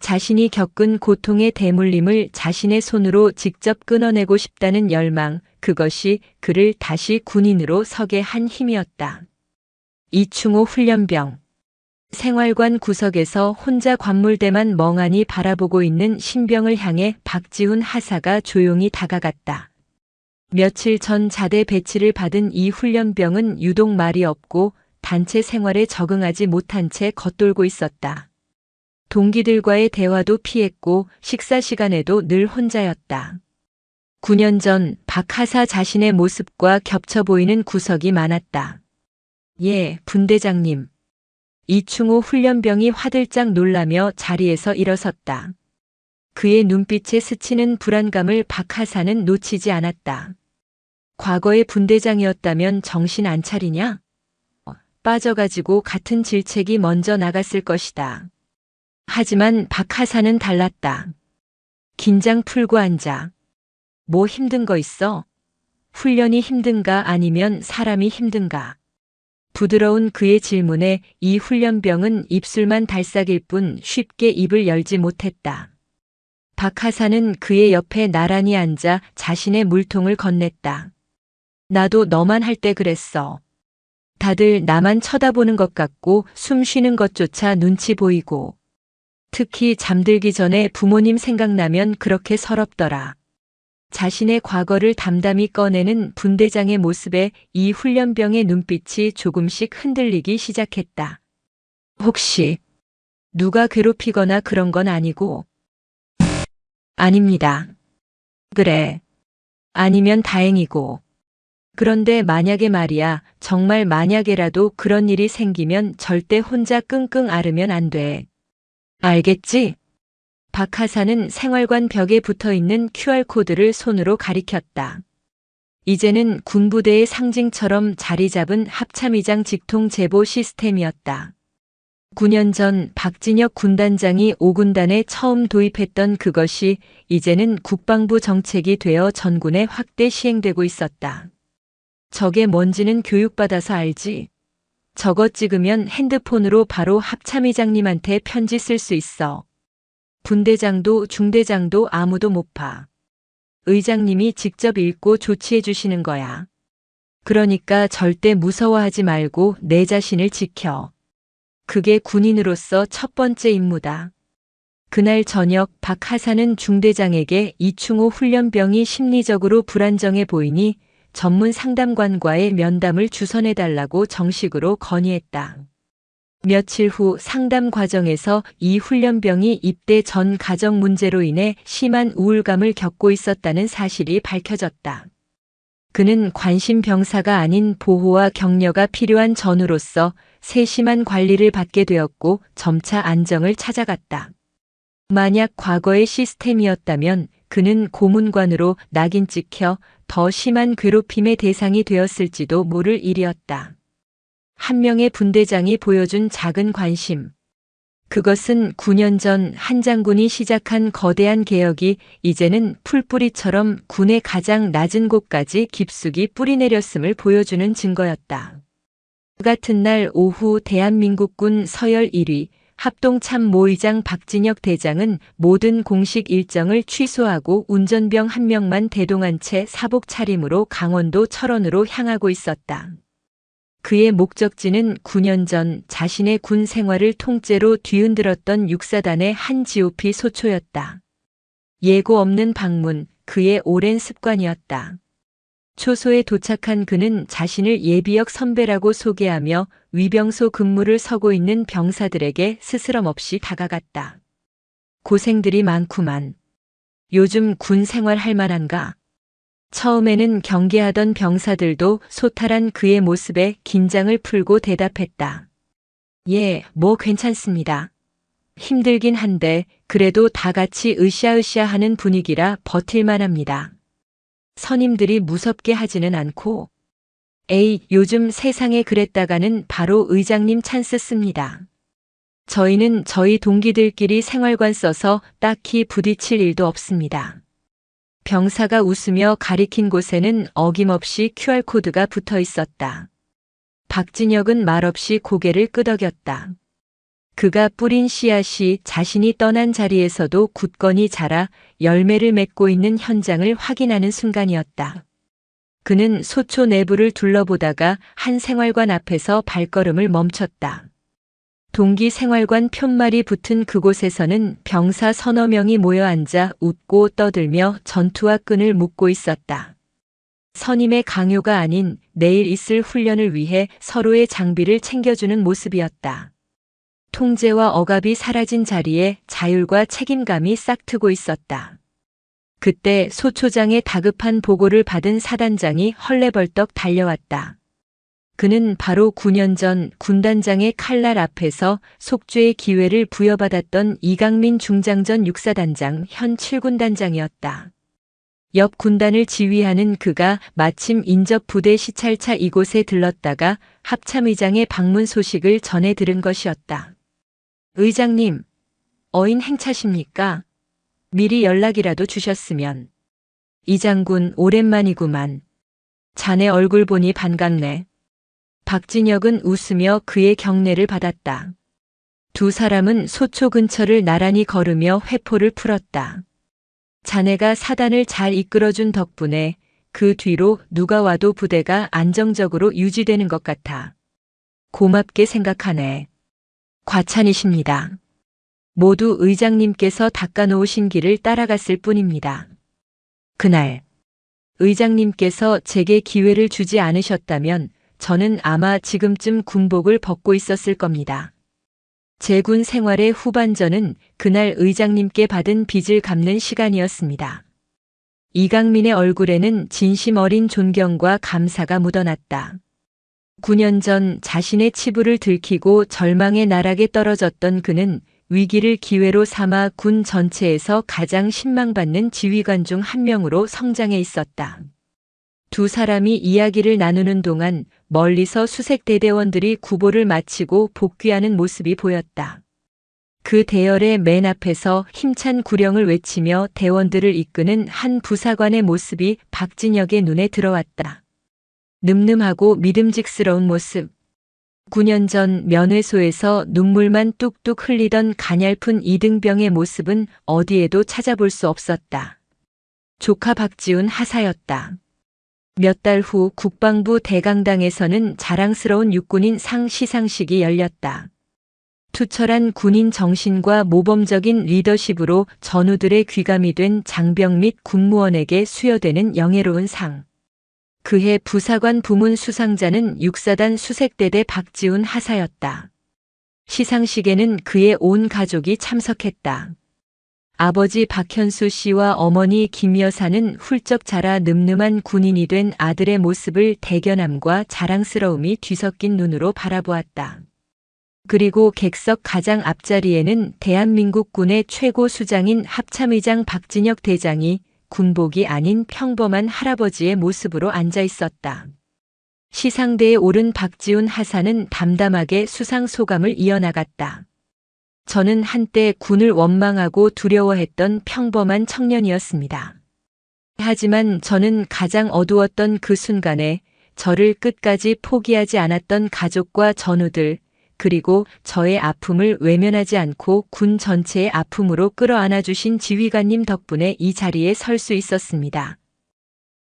자신이 겪은 고통의 대물림을 자신의 손으로 직접 끊어내고 싶다는 열망, 그것이 그를 다시 군인으로 서게 한 힘이었다. 이충호 훈련병. 생활관 구석에서 혼자 관물대만 멍하니 바라보고 있는 신병을 향해 박지훈 하사가 조용히 다가갔다. 며칠 전 자대 배치를 받은 이 훈련병은 유독 말이 없고 단체 생활에 적응하지 못한 채 겉돌고 있었다. 동기들과의 대화도 피했고 식사 시간에도 늘 혼자였다. 9년 전 박 하사 자신의 모습과 겹쳐 보이는 구석이 많았다. 예, 분대장님. 이충호 훈련병이 화들짝 놀라며 자리에서 일어섰다. 그의 눈빛에 스치는 불안감을 박 하사는 놓치지 않았다. 과거의 분대장이었다면 정신 안 차리냐? 빠져가지고 같은 질책이 먼저 나갔을 것이다. 하지만 박 하사는 달랐다. 긴장 풀고 앉아. 뭐 힘든 거 있어? 훈련이 힘든가 아니면 사람이 힘든가? 부드러운 그의 질문에 이 훈련병은 입술만 달싹일 뿐 쉽게 입을 열지 못했다. 박 하사는 그의 옆에 나란히 앉아 자신의 물통을 건넸다. 나도 너만 할 때 그랬어. 다들 나만 쳐다보는 것 같고 숨 쉬는 것조차 눈치 보이고. 특히 잠들기 전에 부모님 생각나면 그렇게 서럽더라. 자신의 과거를 담담히 꺼내는 분대장의 모습에 이 훈련병의 눈빛이 조금씩 흔들리기 시작했다. 혹시 누가 괴롭히거나 그런 건 아니고? 아닙니다. 그래. 아니면 다행이고. 그런데 만약에 말이야, 정말 만약에라도 그런 일이 생기면 절대 혼자 끙끙 앓으면 안 돼. 알겠지? 박하사는 생활관 벽에 붙어 있는 QR코드를 손으로 가리켰다. 이제는 군부대의 상징처럼 자리 잡은 합참의장 직통 제보 시스템이었다. 9년 전 박진혁 군단장이 5군단에 처음 도입했던 그것이 이제는 국방부 정책이 되어 전군에 확대 시행되고 있었다. 저게 뭔지는 교육받아서 알지. 저거 찍으면 핸드폰으로 바로 합참의장님한테 편지 쓸 수 있어. 분대장도 중대장도 아무도 못 봐. 의장님이 직접 읽고 조치해 주시는 거야. 그러니까 절대 무서워하지 말고 내 자신을 지켜. 그게 군인으로서 첫 번째 임무다. 그날 저녁 박하사는 중대장에게 이충호 훈련병이 심리적으로 불안정해 보이니 전문 상담관과의 면담을 주선해달라고 정식으로 건의했다. 며칠 후 상담 과정에서 이 훈련병이 입대 전 가정 문제로 인해 심한 우울감을 겪고 있었다는 사실이 밝혀졌다. 그는 관심 병사가 아닌 보호와 격려가 필요한 전우로서 세심한 관리를 받게 되었고 점차 안정을 찾아갔다. 만약 과거의 시스템이었다면 그는 고문관으로 낙인 찍혀 더 심한 괴롭힘의 대상이 되었을지도 모를 일이었다. 한 명의 분대장이 보여준 작은 관심. 그것은 9년 전 한 장군이 시작한 거대한 개혁이 이제는 풀뿌리처럼 군의 가장 낮은 곳까지 깊숙이 뿌리내렸음을 보여주는 증거였다. 그 같은 날 오후 대한민국군 서열 1위 합동참모의장 박진혁 대장은 모든 공식 일정을 취소하고 운전병 한 명만 대동한 채 사복 차림으로 강원도 철원으로 향하고 있었다. 그의 목적지는 9년 전 자신의 군 생활을 통째로 뒤흔들었던 육사단의 한 GOP 소초였다. 예고 없는 방문, 그의 오랜 습관이었다. 초소에 도착한 그는 자신을 예비역 선배라고 소개하며 위병소 근무를 서고 있는 병사들에게 스스럼 없이 다가갔다. 고생들이 많구만. 요즘 군 생활 할 만한가? 처음에는 경계하던 병사들도 소탈한 그의 모습에 긴장을 풀고 대답했다. 예, 뭐 괜찮습니다. 힘들긴 한데 그래도 다 같이 으쌰으쌰 하는 분위기라 버틸만 합니다. 선임들이 무섭게 하지는 않고. 에이, 요즘 세상에 그랬다가는 바로 의장님 찬스 씁니다. 저희는 저희 동기들끼리 생활관 써서 딱히 부딪힐 일도 없습니다. 병사가 웃으며 가리킨 곳에는 어김없이 QR코드가 붙어 있었다. 박진혁은 말없이 고개를 끄덕였다. 그가 뿌린 씨앗이 자신이 떠난 자리에서도 굳건히 자라 열매를 맺고 있는 현장을 확인하는 순간이었다. 그는 소초 내부를 둘러보다가 한 생활관 앞에서 발걸음을 멈췄다. 동기 생활관 푯말이 붙은 그곳에서는 병사 서너 명이 모여 앉아 웃고 떠들며 전투와 끈을 묶고 있었다. 선임의 강요가 아닌 내일 있을 훈련을 위해 서로의 장비를 챙겨주는 모습이었다. 통제와 억압이 사라진 자리에 자율과 책임감이 싹트고 있었다. 그때 소초장의 다급한 보고를 받은 사단장이 헐레벌떡 달려왔다. 그는 바로 9년 전 군단장의 칼날 앞에서 속죄의 기회를 부여받았던 이강민 중장전 육사단장 현 7군단장이었다. 옆 군단을 지휘하는 그가 마침 인접 부대 시찰차 이곳에 들렀다가 합참의장의 방문 소식을 전해 들은 것이었다. 의장님, 어인 행차십니까? 미리 연락이라도 주셨으면. 이 장군 오랜만이구만. 자네 얼굴 보니 반갑네. 박진혁은 웃으며 그의 경례를 받았다. 두 사람은 소초 근처를 나란히 걸으며 회포를 풀었다. 자네가 사단을 잘 이끌어준 덕분에 그 뒤로 누가 와도 부대가 안정적으로 유지되는 것 같아. 고맙게 생각하네. 과찬이십니다. 모두 의장님께서 닦아놓으신 길을 따라갔을 뿐입니다. 그날 의장님께서 제게 기회를 주지 않으셨다면 저는 아마 지금쯤 군복을 벗고 있었을 겁니다. 제 군 생활의 후반전은 그날 의장님께 받은 빚을 갚는 시간이었습니다. 이강민의 얼굴에는 진심 어린 존경과 감사가 묻어났다. 9년 전 자신의 치부를 들키고 절망의 나락에 떨어졌던 그는 위기를 기회로 삼아 군 전체에서 가장 신망받는 지휘관 중 한 명으로 성장해 있었다. 두 사람이 이야기를 나누는 동안 멀리서 수색 대대원들이 구보를 마치고 복귀하는 모습이 보였다. 그 대열의 맨 앞에서 힘찬 구령을 외치며 대원들을 이끄는 한 부사관의 모습이 박진혁의 눈에 들어왔다. 늠름하고 믿음직스러운 모습. 9년 전 면회소에서 눈물만 뚝뚝 흘리던 가냘픈 이등병의 모습은 어디에도 찾아볼 수 없었다. 조카 박지훈 하사였다. 몇 달 후 국방부 대강당에서는 자랑스러운 육군인 상 시상식이 열렸다. 투철한 군인 정신과 모범적인 리더십으로 전우들의 귀감이 된 장병 및 군무원에게 수여되는 영예로운 상. 그해 부사관 부문 수상자는 육사단 수색대대 박지훈 하사였다. 시상식에는 그의 온 가족이 참석했다. 아버지 박현수 씨와 어머니 김 여사는 훌쩍 자라 늠름한 군인이 된 아들의 모습을 대견함과 자랑스러움이 뒤섞인 눈으로 바라보았다. 그리고 객석 가장 앞자리에는 대한민국 군의 최고 수장인 합참의장 박진혁 대장이 군복이 아닌 평범한 할아버지의 모습으로 앉아 있었다. 시상대에 오른 박지훈 하사는 담담하게 수상 소감을 이어나갔다. 저는 한때 군을 원망하고 두려워했던 평범한 청년이었습니다. 하지만 저는 가장 어두웠던 그 순간에 저를 끝까지 포기하지 않았던 가족과 전우들, 그리고 저의 아픔을 외면하지 않고 군 전체의 아픔으로 끌어안아 주신 지휘관님 덕분에 이 자리에 설 수 있었습니다.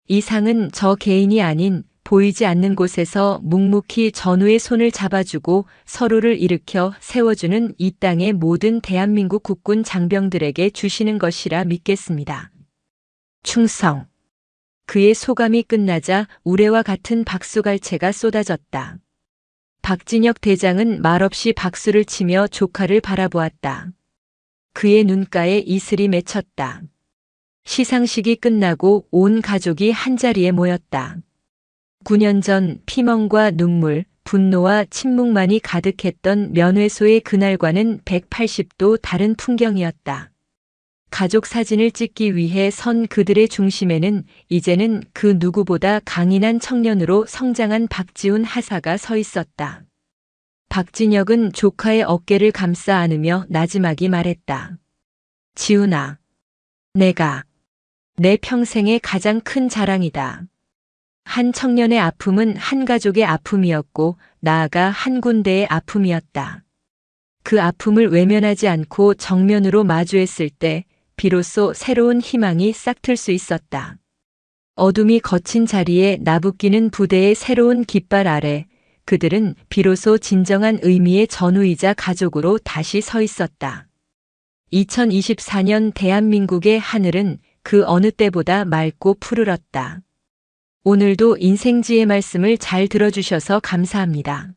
이 상은 저 개인이 아닌 보이지 않는 곳에서 묵묵히 전우의 손을 잡아주고 서로를 일으켜 세워주는 이 땅의 모든 대한민국 국군 장병들에게 주시는 것이라 믿겠습니다. 충성. 그의 소감이 끝나자 우레와 같은 박수갈채가 쏟아졌다. 박진혁 대장은 말없이 박수를 치며 조카를 바라보았다. 그의 눈가에 이슬이 맺혔다. 시상식이 끝나고 온 가족이 한자리에 모였다. 9년 전 피멍과 눈물, 분노와 침묵만이 가득했던 면회소의 그날과는 180도 다른 풍경이었다. 가족 사진을 찍기 위해 선 그들의 중심에는 이제는 그 누구보다 강인한 청년으로 성장한 박지훈 하사가 서 있었다. 박진혁은 조카의 어깨를 감싸 안으며 나지막이 말했다. 지훈아, 내가 내 평생의 가장 큰 자랑이다. 한 청년의 아픔은 한 가족의 아픔이었고 나아가 한 군대의 아픔이었다. 그 아픔을 외면하지 않고 정면으로 마주했을 때 비로소 새로운 희망이 싹틀 수 있었다. 어둠이 거친 자리에 나부끼는 부대의 새로운 깃발 아래 그들은 비로소 진정한 의미의 전우이자 가족으로 다시 서 있었다. 2024년 대한민국의 하늘은 그 어느 때보다 맑고 푸르렀다. 오늘도 인생지의 말씀을 잘 들어주셔서 감사합니다.